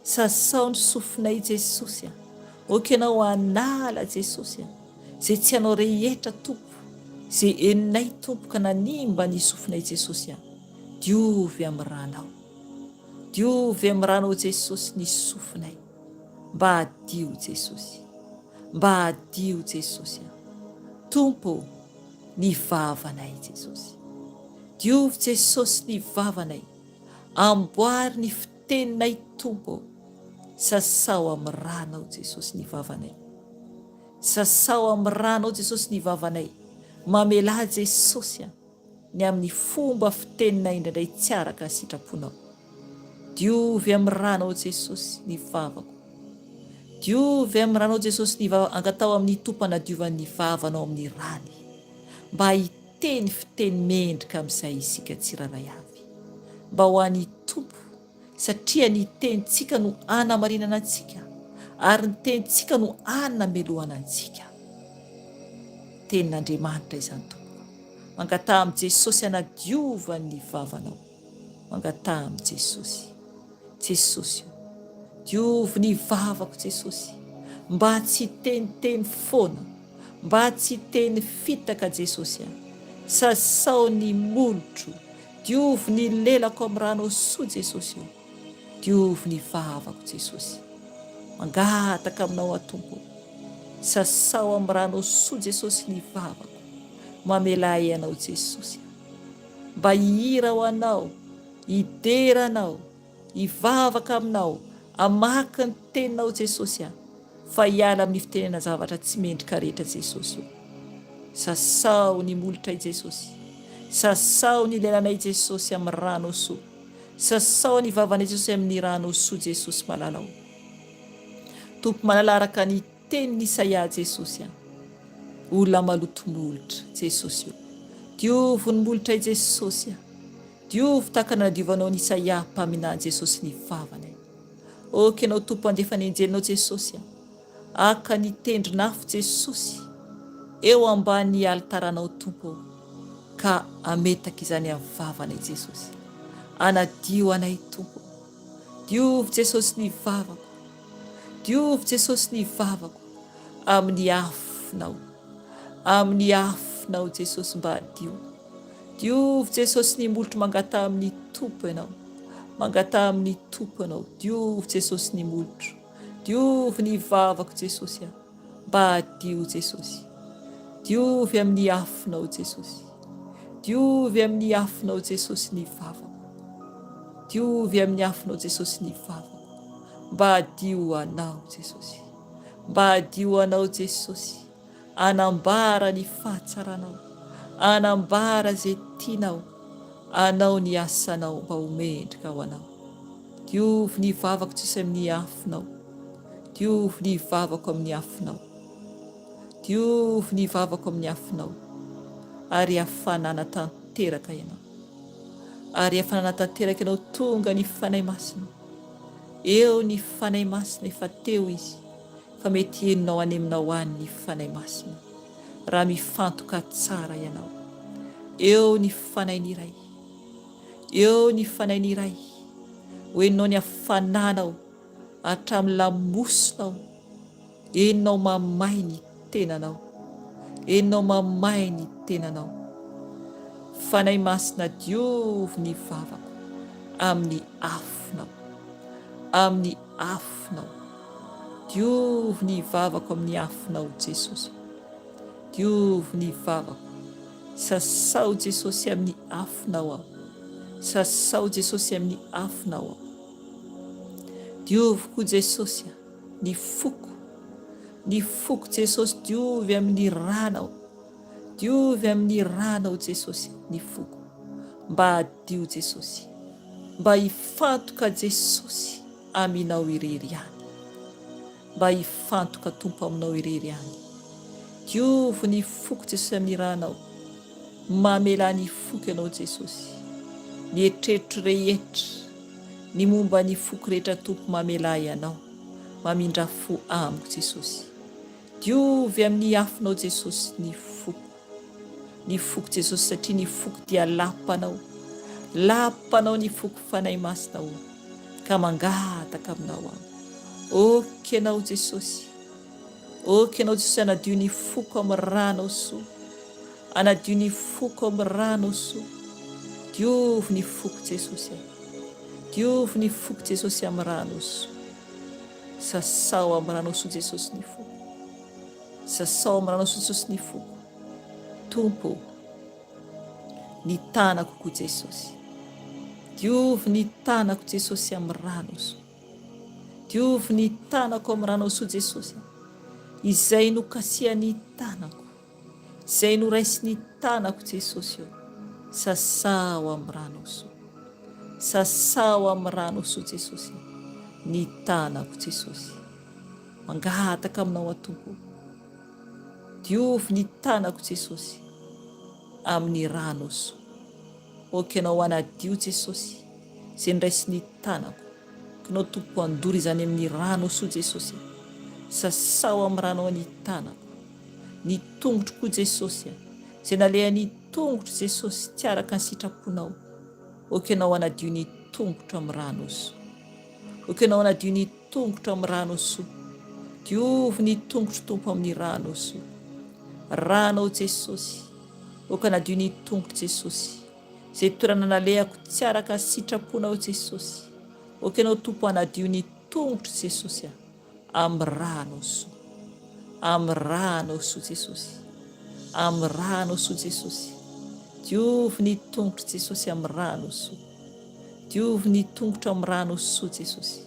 Sasao ny sofinay Jesosy, okenao anala Jesosy, zay tsy anao rehetra tompo, zay eninay tompo ka nanimba ny sofinay Jesosy. Diovy amin'ny ranao, diovy amin'ny ranao Jesosy ny sofinay, mba hadio Jesosy, mba hadio Jesosy. Tompo ny vavanay Jesosy, diovy Jesosy ny vavanay, amboary ny fiteninay tompo. Sasao amin'ny ranao Jesosy ny vavanay, sasao amin'ny ranao Jesosy ny vavanay, mamela Jesosy ny amin'ny fomba fiteninay indray tsy araka sitraponao. Diovy amin'ny ranao Jesosy ny vavako, diovy amin'ny ranao Jesosy ny vavako, angatao amin'ny tompana diovan'ny vavanao amin'ny rany, mba hiteny fiteny mendrika amin'izay isika tsiraray avy, mba ho an'ny tompo, satria ny tenitsika no anamarinana antsika, ary ny tenitsika no anamelohana antsika. Tenin'Andriamanitra izany tompo, mangata amin'ny Jesosy anadiovan'ny vavanao, mangata amin'ny Jesosy. Jesosy, diovy ny vavako Jesosy, mba tsy teniteny foana, mba tsy teny fitaka Jesosy. Sasao ny molotro, diovy ny lelako amin'ny ranao soa Jesosy, diovy ny vavako Jesosy, mangataka aminao atompo. Sasao amin'ny ranao soa Jesosy ny vavako, mamelay anao Jesosy, mba hihira ho anao, hidera anao, hivavaka aminao, amaka ny teninao Jesosy, fa hiala amin'ny fitenena zavatra tsy mendrika rehetra Jesosy. Sasao ny molotra Jesosy, sasao ny lelanay Jesosy amin'ny ranao soa, sasao ny vavanay Jesosy amin'ny ranao soa Jesosy malalao. Tompo malala araka ny tenin'ny Isaia Jesosy, olona malotomolotra Jesosy. Diovy ny molotra Jesosy, diovy tahaka nadiovanao ny Isaia mpaminany Jesosy ny vavanay. Okenao tompo andefa ny anjelinao Jesosy, aka ny tendrinafo Jesosy eo ambany altaranao tompo, ka ametaka izany amin'ny vavanay Jesosy. Anadio anay tompo, diovy Jesosy ny vavako, diovy Jesosy ny vavako amin'ny afinao, amin'ny afinao Jesosy mba hadio. Diovy Jesosy ny molotro, mangata amin'ny tompo ianao, mangata amin'ny tompo ianao. Diovy Jesosy ny molotro, diovy ny vavako Jesosy, mba hadio Jesosy. Diovy amin'ny afinao Jesosy, diovy amin'ny afinao Jesosy ny vavako, diovy amin'ny afinao Jesosy ny vavako, mba hadio anao Jesosy, mba hadio anao Jesosy. Anambara ny fahatsaranao, anambara zay tianao, anao ny asanao mba homendrika ho anao. Diovy ny vavako Jesosy amin'ny afinao, diovy ny vavako amin'ny afinao, diovy ny vavako amin'ny afinao, ary hafanana tanteraka ianao, ary hafanana tanteraka ianao. Tonga ny fanay masina, eo ny fanay masina, efa teo izy, fa mety henonao any aminao any ny fanay masina, raha mifantoka tsara ianao. Eo ny fanay ny iray, eo ny fanay ny iray, hoeninao ny hafananao hatramin'ny lamosonao, henonao mamay ny tenanao, henonao mamay ny tenanao. Fanay masina, diovy ny vavako amin'ny afinao, amin'ny afinao. Diovy ny vavako amin'ny afinao Jesosy, diovy ny vavako. Sasao Jesosy amin'ny afinao aho, sasao Jesosy amin'ny afinao aho. Diovy koa Jesosy ny foko, ny foko Jesosy, diovy amin'ny ranao, diovy amin'ny ranao Jesosy ny foko, mba hadio Jesosy, mba hifantoka Jesosy aminao irery ihany, mba hifantoka tompo aminao irery ihany. Diovy ny foko Jesosy amin'ny ranao, mamela ny foko ianao Jesosy, ny eritreritry rehetra ny momba ny foko rehetra tompo mamela ianao, mamindra fo amiko Jesosy. Diovy amin'ny afinao Jesosy ny foko Jesosy, satria ny foko dia lapanao ny foko fanahy masinao ka mangataka aminao aho. Oky anao Jesosy, oky anao Jesosy, anadio ny foko amin'ny ranao soa, anadio ny foko amin'ny ranao soa. Diovy ny foko Jesosy, diovy ny foko Jesosy amin'ny ranao soa. Sasao amin'ny ranao soa Jesosy ny foko, sasao amin'ny ranao soa Jesosy ny foko. Tompo, ny tanako koa Jesosy, diovy ny tanako Jesosy amin'ny ranao soa, diovy ny tanako amin'ny ranao soa Jesosy, izay nokasia ny tanako, izay noraisy ny tanako Jesosy eo. Sasao amin'ny ranao soa, sasao amin'ny ranao soa Jesosy, ny tanako Jesosy, mangataka aminao Tompo. Diovy ny tanako Jesosy amin'ny ranao soa. Oky anao anadio Jesosy izay niraisy ny tanako, kanao Tompo andory izany amin'ny ranao soa Jesosy. Sasao amin'ny ranao ny tanako, ny tongotro koa Jesosy, izay naleha ny tongotro Jesosy tsy araka ny sitraponao. Oky anao anadio ny tongotro amin'ny ranao soa, oky anao anadio ny tongotro amin'ny ranao soa. Diovy ny tongotro Tompo amin'ny ranao soa, ranao Jesosy. Oky anadio ny tongotro Jesosy izay toerana nalehako tsy araka ny sitraponao Jesosy. Oky anao Tompo anadio ny tongotro Jesosy amin'ny ranao soa, amin'ny ranao soa Jesosy, amin'ny ranao soa Jesosy. Diovy ny tongotro Jesosy amin'ny ranao soa, diovy ny tongotro amin'ny ranao soa Jesosy.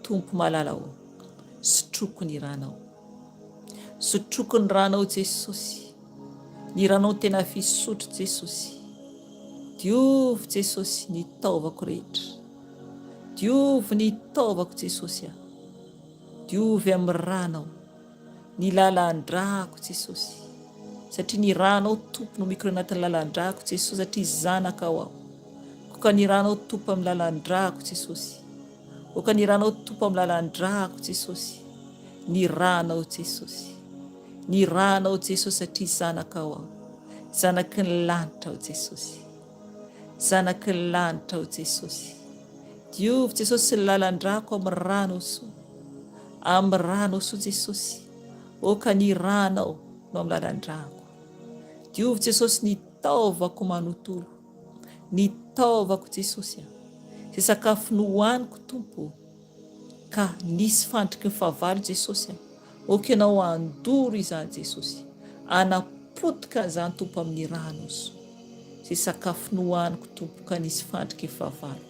Tompo malalao, sotroko ny ranao, sotroko ny ranao Jesosy, ny ranao tena fisotro Jesosy. Diovy Jesosy ny taovako rehetra, diovy ny taovako Jesosy, diovy amin'ny ranao ny lalandrako Jesosy, satria ny ranao Tompo no mikoro anatin'ny lalandrako Jesosy, satria zanaka aho. Oka ny ranao Tompo amin'ny lalandrako Jesosy, oka ny ranao Tompo amin'ny lalandrako Jesosy, ny ranao Jesosy, ny ranao Jesosy, satria zanaka aho, zanaky ny lanitra aho Jesosy, zanaky ny lanitra aho Jesosy. Diovy Jesosy ny lalandrako amin'ny ranao soa, amin'ny ranao soa Jesosy. Oka ny ranao no amin'ny lalandrako. Diovy Jesosy ny taovako manontolo, ny taovako Jesosy, izay sakafo nohaniko Tompo ka nisy fandriky ny fahavalo Jesosy. Oky anao andoro izany Jesosy, anapotika izany Tompo amin'ny ranao soa, izay sakafo nohaniko Tompo ka nisy fandriky ny fahavalo.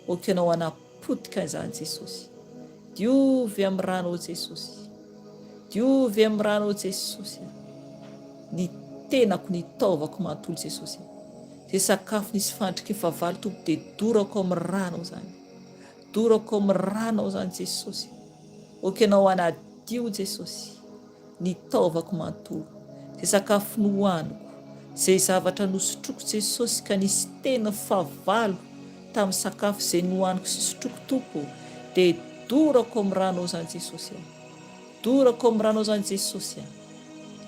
Oky anao anapotika izany Jesosy. Diovy amin'ny ranao Jesosy, diovy amin'ny ranao Jesosy, ny tenako ny taovako manontolo Jesosy, izay sakafo nisy fandriky ny fahavalo Tompo dia dorako amin'ny ranao zany, dorako amin'ny ranao zany Jesosy. Oky anao anadio Jesosy ny taovako manontolo, izay sakafo nohaniko, izay zavatra nosotroko Jesosy ka nisy tena fahavalo tamin'ny sakafo izay nohaniko sy sotroko Tompo, dia dorako amin'ny ranao zany Jesosy, dorako amin'ny ranao zany Jesosy,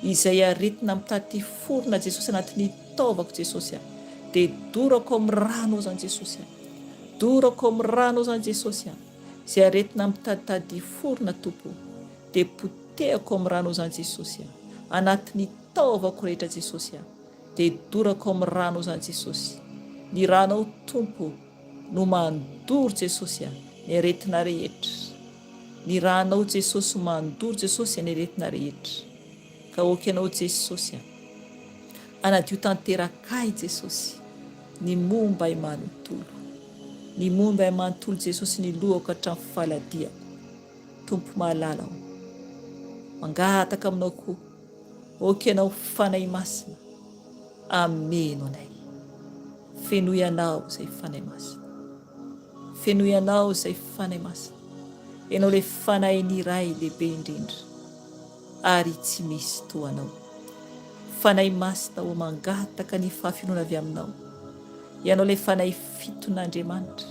izay aretina mitady forona Jesosy anatin'ny taovako Jesosy, dia dorako amin'ny ranao zany Jesosy, dorako amin'ny ranao zany Jesosy, izay aretina mitady forona Tompo, dia potehako amin'ny ranao zany Jesosy, anatin'ny taovako rehetra Jesosy, dia dorako amin'ny ranao zany Jesosy. Ny ranao Tompo no mandoro Jesosy ny aretina rehetra, ny ranao Jesosy mandoro Jesosy ny aretina rehetra. Ka oky anao Jesosy, anadio tanterakay Jesosy ny momba i manontolo, ny momba i manontolo Jesosy ny lohako hatramin'ny faladia. Tompo mahalala aho, mangataka aminao koa. Oky anao fanahy masina, ameno anay. Fenoy anao izay fanahy masina, fenoy anao izay fanahy masina. Ianao ilay fanahy ny iray lehibe indrindra, ary tsy misy toanao. fanahy masina ho mangataka ny fahafinoana avy aminao. Ianao ilay fanahy fiton'Andriamanitra,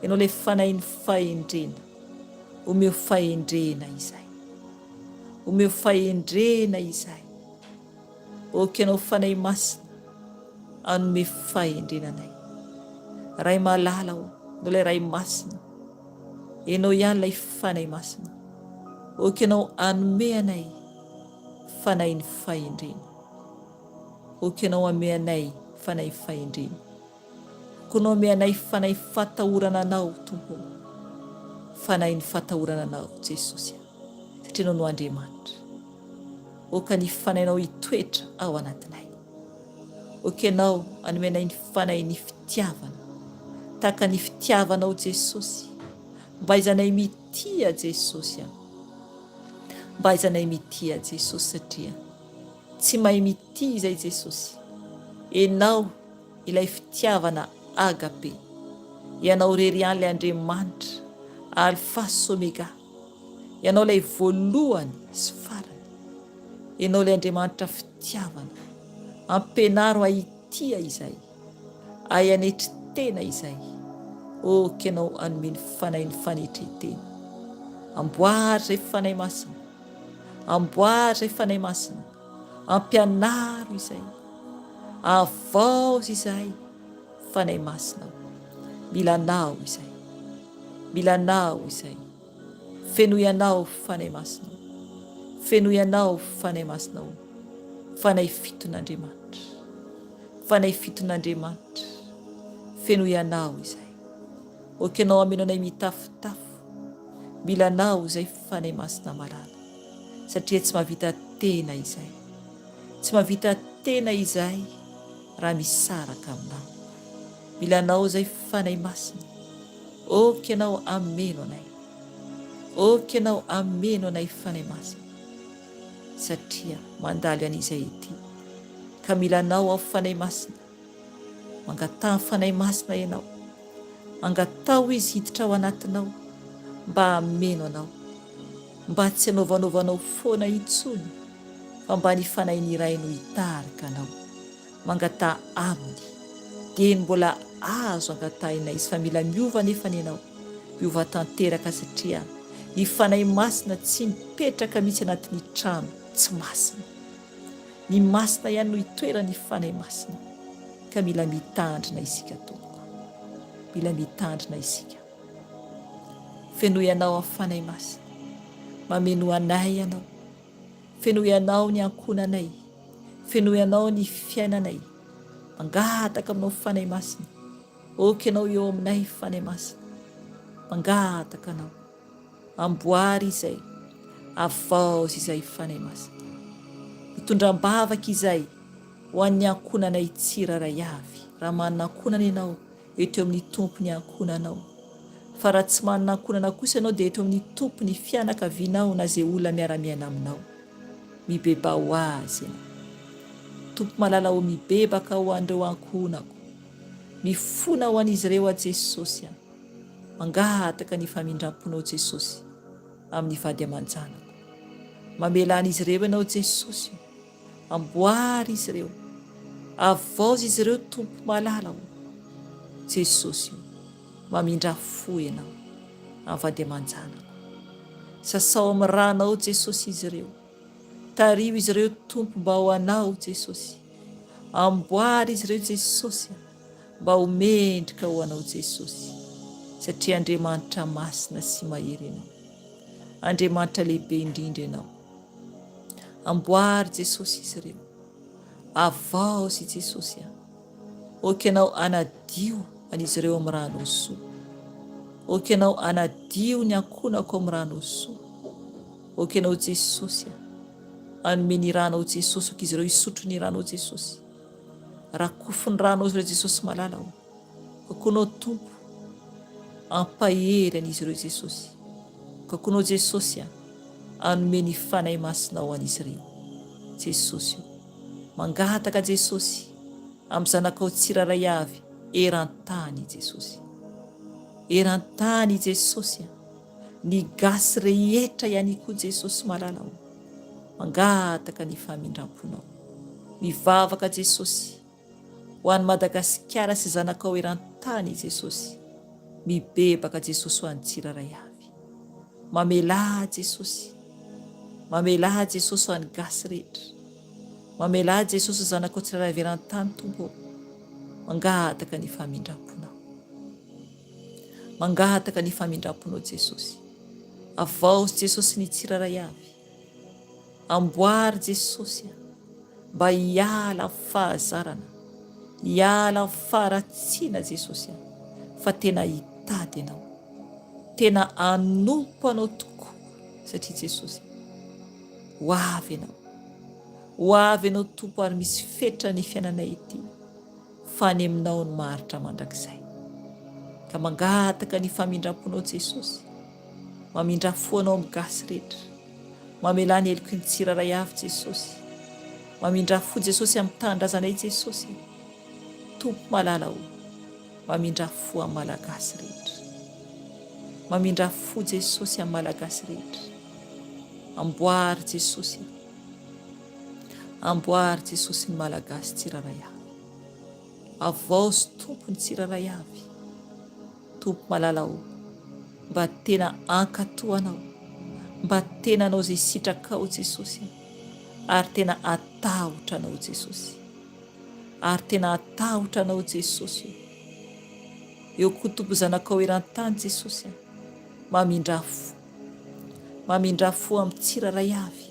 ianao ilay fanahy ny fahendrena. Omeo fahendrena izay, omeo fahendrena izay. Oka ianao fanahy masina, anome fahendrenanay. Ray malala ho, ianao ilay ray masina, ianao ihany ilay fanahy masina. Oka ianao anome anay fanahy ny fahendrena. Oka ianao ame anay fanahy fahendrena. Konao ame anay fanahy fatahorana anao, Tompo. Fanahy ny fatahorana anao, Jesosy, satria ianao no Andriamanitra. Oka ny fanahinao hitoetra ao anatinay. Oka ianao anome anay ny fanahy ny fitiavana, tahaka ny fitiavanao, Jesosy. Mba haizanay mitia, Jesosy. Mba haizanay mitia, Jesosy, satria tsy mahay mitia izay, Jesosy. Ianao ilay fitiavana agape. Ianao rery ihany ilay Andriamanitra, Alpha sy Omega. Ianao ilay voalohany sy farany. Ianao ilay Andriamanitra fitiavana. Ampenaro ahitia izay, ayanetry tena izay. Oka ianao anome ny fanahy ny fanetretena. Amboary izay fanahy masina, amboary izay fanahy masina. Ampianaro izay, avaozy izay fanahy masina. Milanao izay, milanao izay. Fenoy anao fanahy masina, fenoy anao fanahy masina. Fanahy fiton'Andriamanitra, fanahy fiton'Andriamanitra. Fenoy anao izay. Oka ianao ameno anay mitafotafo, milanao izay fanahy masina malala, satria tsy mahavita tena izay, tsy mahavita tena izay raha misaraka aminao. Milanao izay fanahy masina. Oka ianao ameno anay, oka ianao ameno anay fanahy masina, satria mandaly an'izay ety. Ka milanao ao fanahy masina, mangatao fanahy masina ianao, mangatao izy hiditra ao anatinao, mba ameno anao, mba tsy hanaovanovanao foana intsony, fa mba ny fanahy ny iray no hitarika anao. Mangatao aminy, dia ny mbola azo angatahina izy, fa mila miova nefa ny ianao, miova tanteraka, satria ny fanahy masina tsy mipetraka mihitsy anatin'ny trano tsy masina. Ny masina ihany no hitoerany fanahy masina. Ka mila mitandrina isika, Tompoko, mila mitandrina isika. Fenoy anao amin'ny fanahy masina, mameno anay ianao, fenoy anao ny ankonanay, fenoy anao ny fiainanay. Mangataka aminao fanahy masina. Oka ianao eo aminay fanahy masina, mangataka anao. Amboary izay, avaozy izay fanahy masina. Mitondram-bavaka izay ho an'ny ankonanay tsiraray avy. Raha manana ankonana ianao, eto amin'ny tompo ny ankonanao. Fa raha tsy manana ankonana kosa ianao, dia eto amin'ny tompo ny fianakavianao na izay olona miara-miaina aminao. Mibeba ho azy ianao. Tompo malala ho mibebaka ho an'ireo ankonako, mifona ho an'izy ireo a Jesosy. Mangataka ny famindramponao, Jesosy, amin'ny vady aman-janako. Mamela an'izy ireo ianao, Jesosy. Amboary izy ireo, avaozy izy ireo, Tompo malala ho Jesosy. Mamindra fo ianao amin'ny vady aman-janako. Sasao amin'ny ranao, Jesosy, izy ireo. Tario izy ireo, Tompo, mba ho anao, Jesosy. Amboary izy ireo, Jesosy, mba ho mendrika ho anao, Jesosy, satria Andriamanitra masina sy mahery ianao, Andriamanitra lehibe indrindra ianao. Amboary, Jesosy, izy ireo. Avaozy, Jesosy. Oka ianao anadio an'izy ireo amin'ny rano soa. Oka ianao anadio ny ankonako amin'ny rano soa. Oka ianao, Jesosy, anome ny rano, Jesosy, oka izy ireo hisotro ny rano, Jesosy. Rakofo ny rano, izy ireo, Jesosy malala ho. Kokonao, Tompo, ampahery an'izy ireo, Jesosy. Kokonao, Jesosy, anome ny fanahy masina ho an'izy ireo, Jesosy. Mangataka, Jesosy, amin'ny zanakao tsiraray avy, eran-tany, Jesosy. Eran-tany, Jesosy, ny gasy rehetra ihany koa, Jesosy malala ho. Mangataka ny famindramponao, mivavaka Jesosy ho an'i Madagasikara sy zanakao eran-tany Jesosy. Mibebaka Jesosy ho an'ny tsirairay avy. Mamelahy Jesosy. Mamelahy Jesosy ho an'ny gasy rehetra. Mamelahy Jesosy ho zanakao tsirairay avy eran-tany tompo. Mangataka ny famindramponao. Mangataka ny famindramponao Jesosy. Avaozy Jesosy ny tsirairay avy. Amboary Jesosy mba hiala fahazarana, hiala faharatsiana Jesosy, fa tena hitady ianao, tena anompo anao tokoa satria Jesosy ho avy ianao, ho avy ianao tompo ary misy fetra ny fiainanay ity fa ny aminao no maharitra mandrakizay. Ka mangataka ny famindramponao Jesosy, mamindra-fo anao amin'ny gasy rehetra, mamela ny heloky ny tsirairay avy Jesosy, mamindra-fo Jesosy amin'ny tanindrazanay Jesosy, tompo malala o, mamindra-fo amin'ny malagasy rehetra, mamindra-fo Jesosy amin'ny malagasy rehetra. Amboary Jesosy, amboary Jesosy ny malagasy tsirairay avy. Avaozy tompo ny tsirairay avy, tompo malala o, mba tena ankatoanao, mba tena anao zay sitrakao Jesosy, ary tena atahotra anao Jesosy, ary tena atahotra anao Jesosy. Eo koa tompo zanakao eran-tany Jesosy, mamindra-fo, mamindra-fo amin'ny tsirairay avy.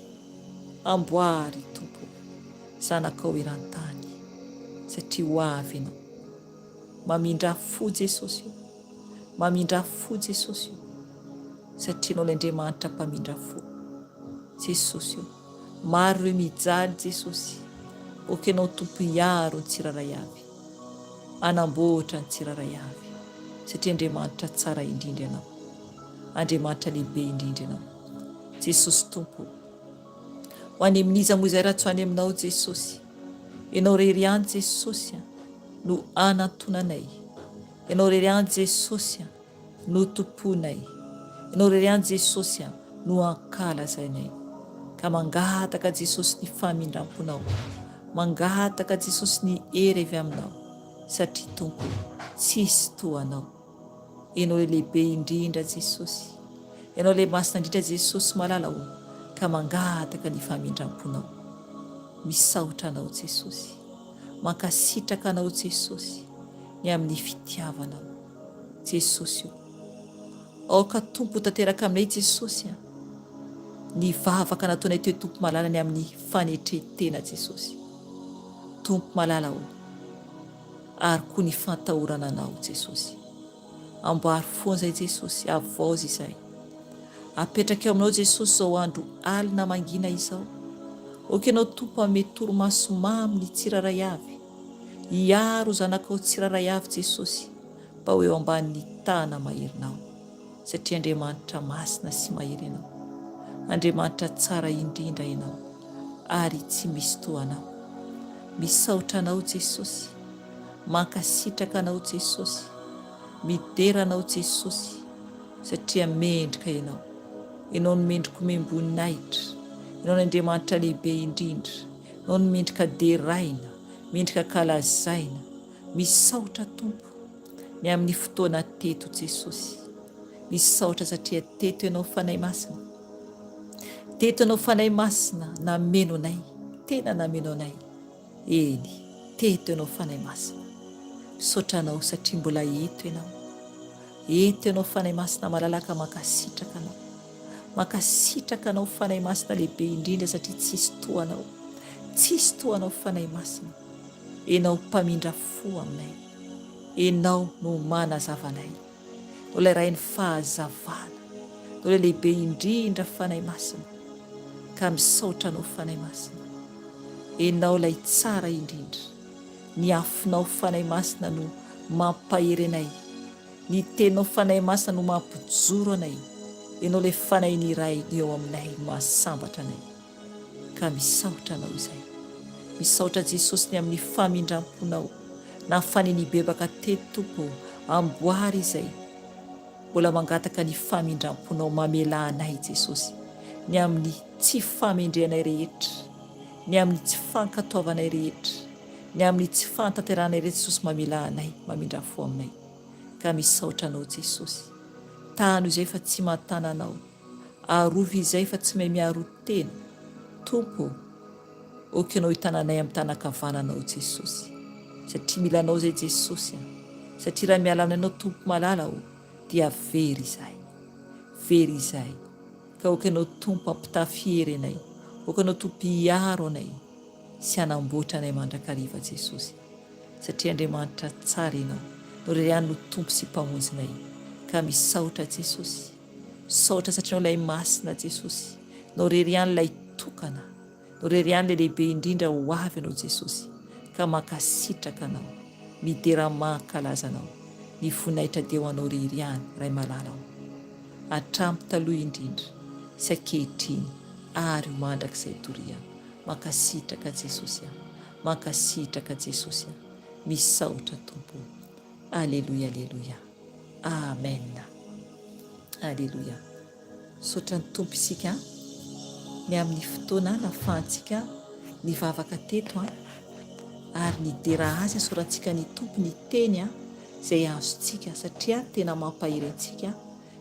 Amboary tompo zanakao eran-tany satria ho avy ianao. Mamindra-fo Jesosy, mamindra-fo Jesosy, satria anao l'Andriamanitra mpamindra-fo Jesosy. Maro ireo mijaly Jesosy, oka ianao tompo hiaro ny tsirairay avy, anamboatra ny tsirairay avy, satria Andriamanitra tsara indrindra ianao, Andriamanitra lehibe indrindra ianao Jesosy tompo. Ho any amin'iza moa izay raha tsy ho any aminao Jesosy, ianao rery ihany Jesosy no anantonanay, ianao rery ihany Jesosy no tomponay, ianao rery ihany Jesosy no ankalazainay. Ka mangataka Jesosy ny famindramponao, mangataka Jesosy ny hery avy aminao, satria tompo tsisy toanao. Ianao lehibe indrindra Jesosy, ianao le masina indrindra Jesosy malala o, ka mangataka ny famindramponao. Misaotra anao Jesosy, mankasitraka anao Jesosy ny amin'ny fitiavanao Jesosy. Aoka tompo tanteraka aminay Jesosy, ny vavaka nataonay teo tompo malala ny amin'ny fanetretena Jesosy, tompo malala o, ary koa ny fantahorana anao Jesosy. Amboary foana izay Jesosy, avaozy izay, apetraka eo aminao Jesosy zao andro alina mangina izao. Oka ianao tompo ame torimaso mamy ny tsirairay avy, hiaro zanakao tsirairay avy Jesosy, mba ho eo ambanin'ny tana mahirinao, satria Andriamanitra masina sy mahery ianao, Andriamanitra tsara indrindra ianao, ary tsy misy toanao. Misaotra anao Jesosy, mankasitraka anao Jesosy, midera anao Jesosy, satria mendrika ianao, ianao no mendrika memboninaitra, ianao ny Andriamanitra lehibe indrindra, ianao no mendrika deraina, mendrika kalazaina. Misaotra tompo ny amin'ny fotoana teto Jesosy, misaotra satria teto ianao fanahy masina, teto ianao fanahy masina, nameno anay, tena nameno anay. Eny, teto ianao fanahy masina, misaotra anao satria mbola eto ianao, eto ianao fanahy masina malalaka, mankasitraka anao, mankasitraka anao fanahy masina lehibe indrindra, satria tsisy toanao, tsisy toanao fanahy masina. Enao mpamindra fo aminay, enao no manazavanay, no ilay ray ny fahazavana, no ilay lehibe indrindra fanahy masina. Ka misaotra anao fanahy masina, enao ilay tsara indrindra, ny afinao fanahy masina no mampahery anay, ny tenao fanahy masina no mampijoro anay, enao ilay fanahy ny iray ny eo aminay mahasambatra anay. Ka misaotra anao izay, misaotra Jesosy ny amin'ny famindramponao, na faniny bebaka teto tompo, amboary izay mbola mangataka ny famindramponao, mamela anay Jesosy ny amin'ny tsy famendreanay rehetra, ny amin'ny tsy fankataovanay rehetra, ny amin'ny tsy fantanteranay rehetra Jesosy mamela anay, mamindra fo aminay. Ka misaotra anao Jesosy, tano izay fa tsy mahantana anao, arovy izay fa tsy mahay miaro tena. Tompo, okanao hitananay amin'ny tanakavananao Jesosy, satria mila anao zay Jesosy satria raha miala aminanao tompo malala dia very izahay. Ka okanao tompo ampitafihery anay, okanao tompo hiaro anay sy hanamboatra anay mandrakariva Jesosy, satria Andriamanitra tsara ianao, no reriany no tompo sy mpamonjinay. Ka misaotra Jesosy, saotra satria lay masina Jesosy, no reriany lay tokana, no reriany lay lehibe indrindra ho avy anao Jesosy. Ka makasitraka anao, midera mankalaza anao, ny voninahitra dia ho anao reriany ray malala ao, hatramin'ny taloha indrindra sy ankehitriny ary ho mandrakizaytoriana. Mankasitraka Jesosy mankasitraka Jesosy misaotra Tompo. Aleluia, aleluia, amen, aleluia. Saotra ny Tompo isika ny amin'ny fotoana nafahantsika nivavaka teto ary nidera azy sorantsika ny Tompo ny teny izay azontsika, satria tena mampahery antsika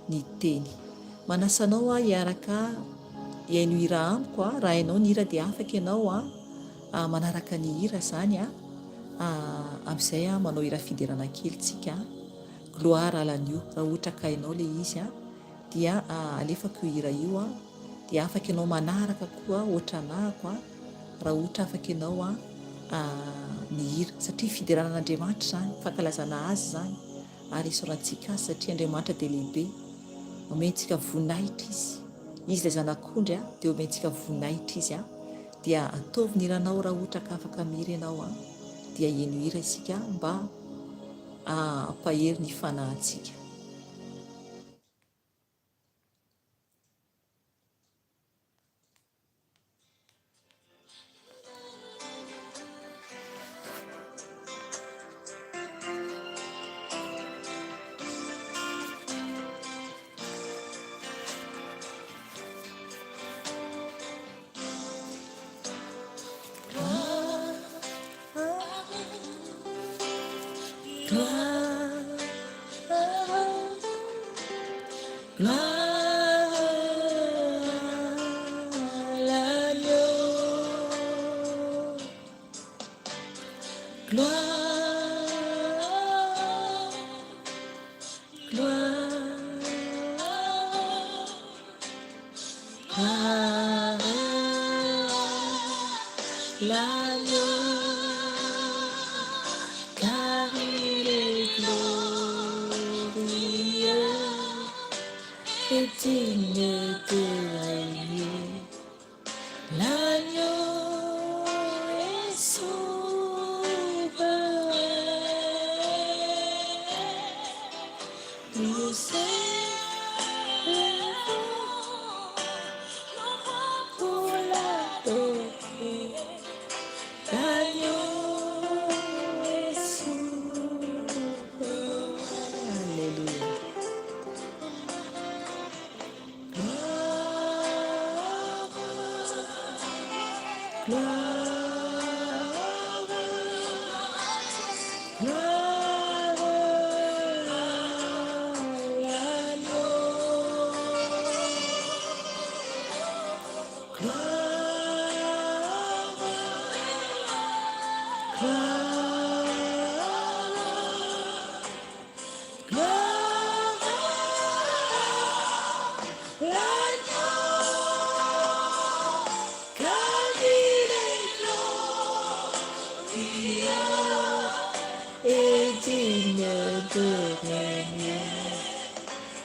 ny teny. Manasanao hiaraka hiaino hira amiko raha hainao ny hira dia afaka ianao manaraka ny hira zany amin'izay manao hira fiderana kely tsika. Gloire alan'io, raha ohatra ka hainao le izy dia alefako io hira io dia afaka ianao manaraka koa ohatranahako raha ohatra afaka ianao ny hira, satria fideranan'Andriamanitra zany, fankalazana azy zany ary isorantsika azy, satria Andriamanitra dia lehibe, omentsika voninahitra izy ilay zanak'ondry dia omentsika voninahitra izy dia ataovy ny hiranao raha ohatra ka afaka mihira ianao dia hiaino hira isika mba ampahery ny fanahintsika.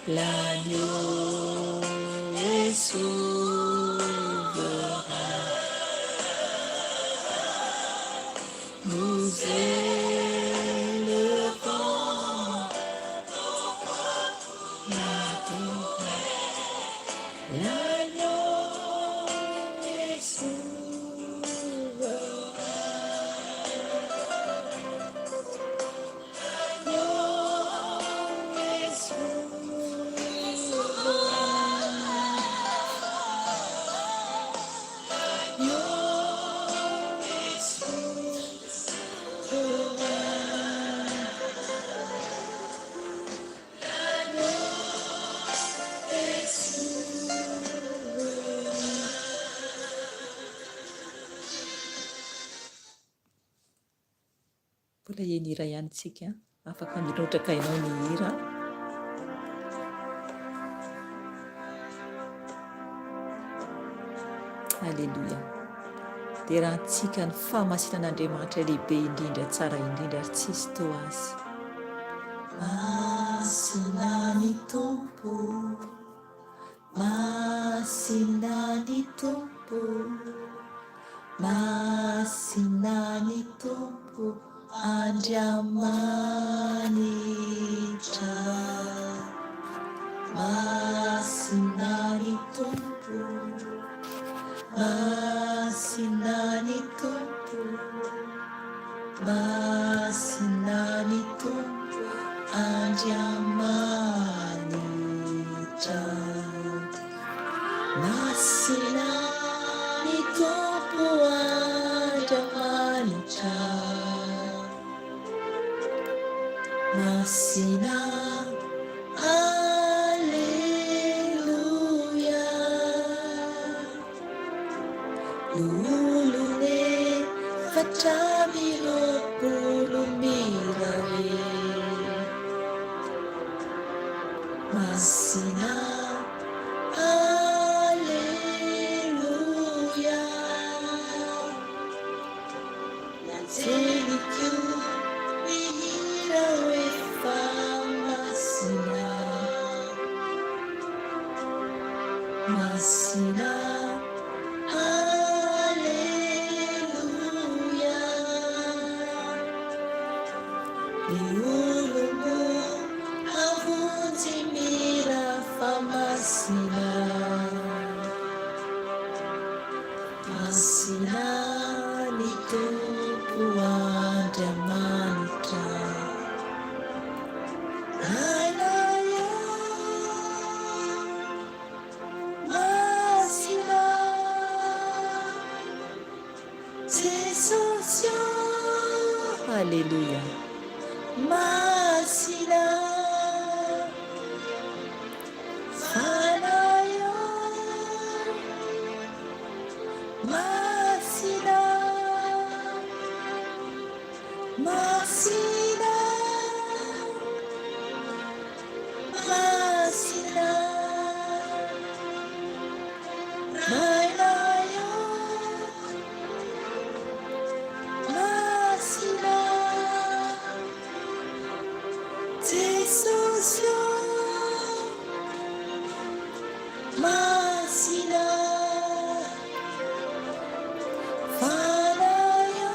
L'agneau est souverain, nous élevons l'agneau est souverain, l'agneau est souverain. Mbola henira ihany tsika, afaka milotraka ianao ny hira. Halleluja. Dia raha antsika ny fahamasinan'Andriamanitra lehibe indrindra, tsara indrindra ary tsisy toa azy. Masina ny Tompo, masina ny Tompo, masina ny Tompo Andriamanitra. Masina ny Tompo, masina ny Tompo, masina ny Tompo Andriamanitra. Masina ny Tompo Andriamanitra. Masina, alleluia. Lulune facciamilo pulumilare. Masina, alleluia. Nazeli più mira e fa masina. Masina, alleluia. Liulumu avunzi mira fa masina. Masina ni Tompo Andriamanitra. Lailaya, masina, Jesus. Halleluja. Masina, Fanaya, masina, masina, masina, Fanaya, masina, Jesus. Masina, Fanaya,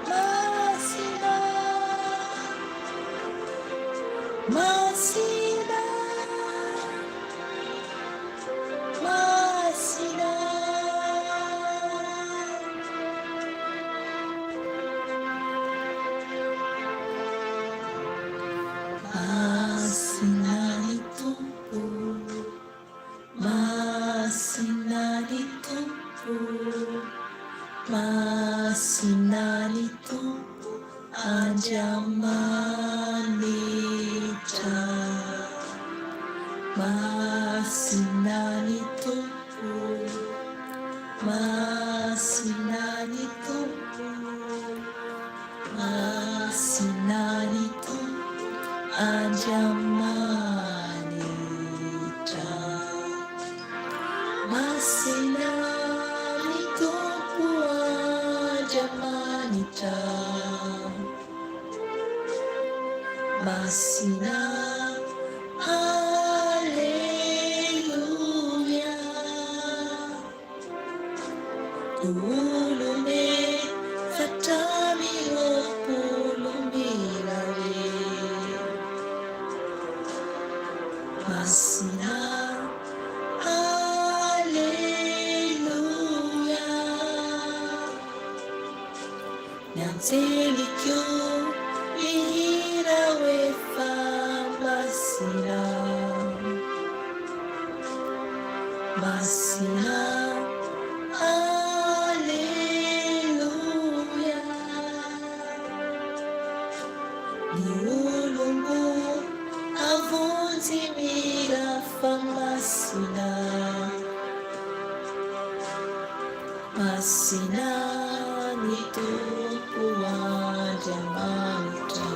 masina, masina, masina. Masina ni Tompo, masina ni Tompo, masina ni Tompo Andriamanitra. Masina ni Tompo, masina ni Tompo, masina ni Tompo Andriamanitra. Masina ni Tompo Andriamanitra. Masina, alleluia. Lulune facciamilo pulumilare. Masina, alleluia. Nanzeli più mira e fa masina. Masina, alleluia. Liulumu avunzi mira fa masina. Masina ny tompo andriamanitra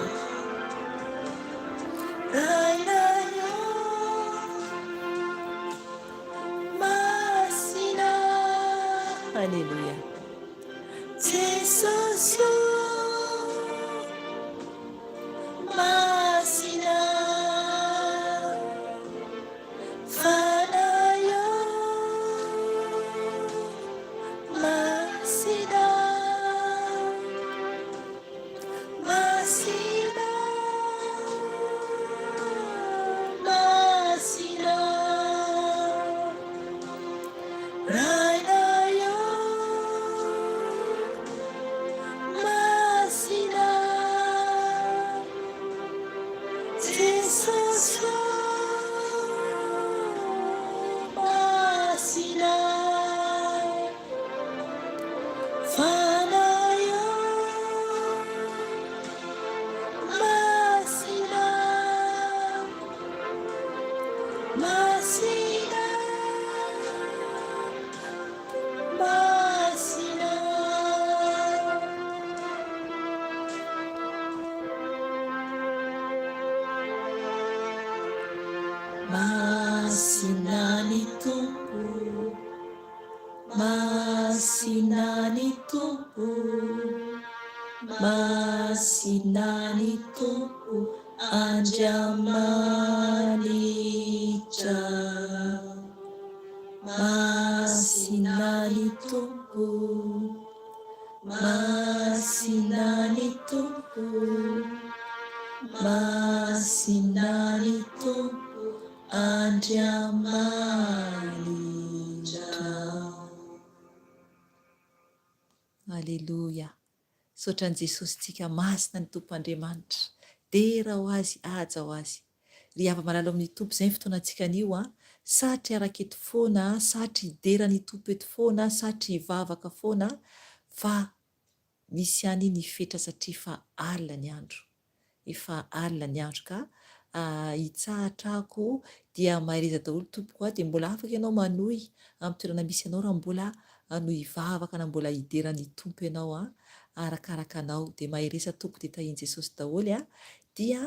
rainayô masina alleluia jesosô masina fanayo masina masina masina rainayo masina jesosô masina fanayo masina masina masina masina ny tompo masina ny tompo masina ny tompo andriamanitra masina ny tompo masina ny tompo masina ny tompo andriamanitra alleluia saotran' jesosy tsika masina ny tompo andriamanitra dera ho azy aja ho azy ry ava malalo amin'ny tompo izay ny fotoanantsika anio a satry araka eto foana satry idera ny tompo eto foana satry ivavaka foana fa misy any ny fetra satria fa alina ny andro efa alina ny andro ka hitsahatrako dia mahereza daholo tompoko a dia mbola afaka ianao manohy amin'ny toerana misy ianao raha mbola no hivavaka na mbola hideran'ny tompo ianao a arakaraka anao dia mahereza tompo dia tahian' jesosy daholo a dia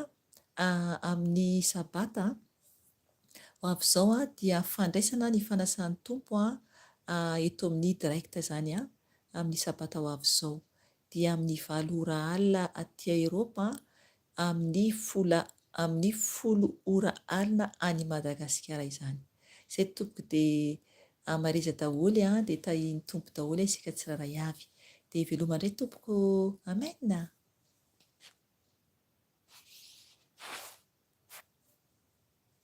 amin'ny sabata ho avy izao a dia fandraisana ny fanasan'ny tompo a eto amin'ny direct zany a amin'ny sabata ho avy izao dia amin'ny 9 ora alina aty Eropa amin'ny 10 ora alina any Madagasikara izany izay tompoko dia mahereza daholo a dia tahian'ny tompo daholo isika tsiraray avy dia veloma indray tompoko amen.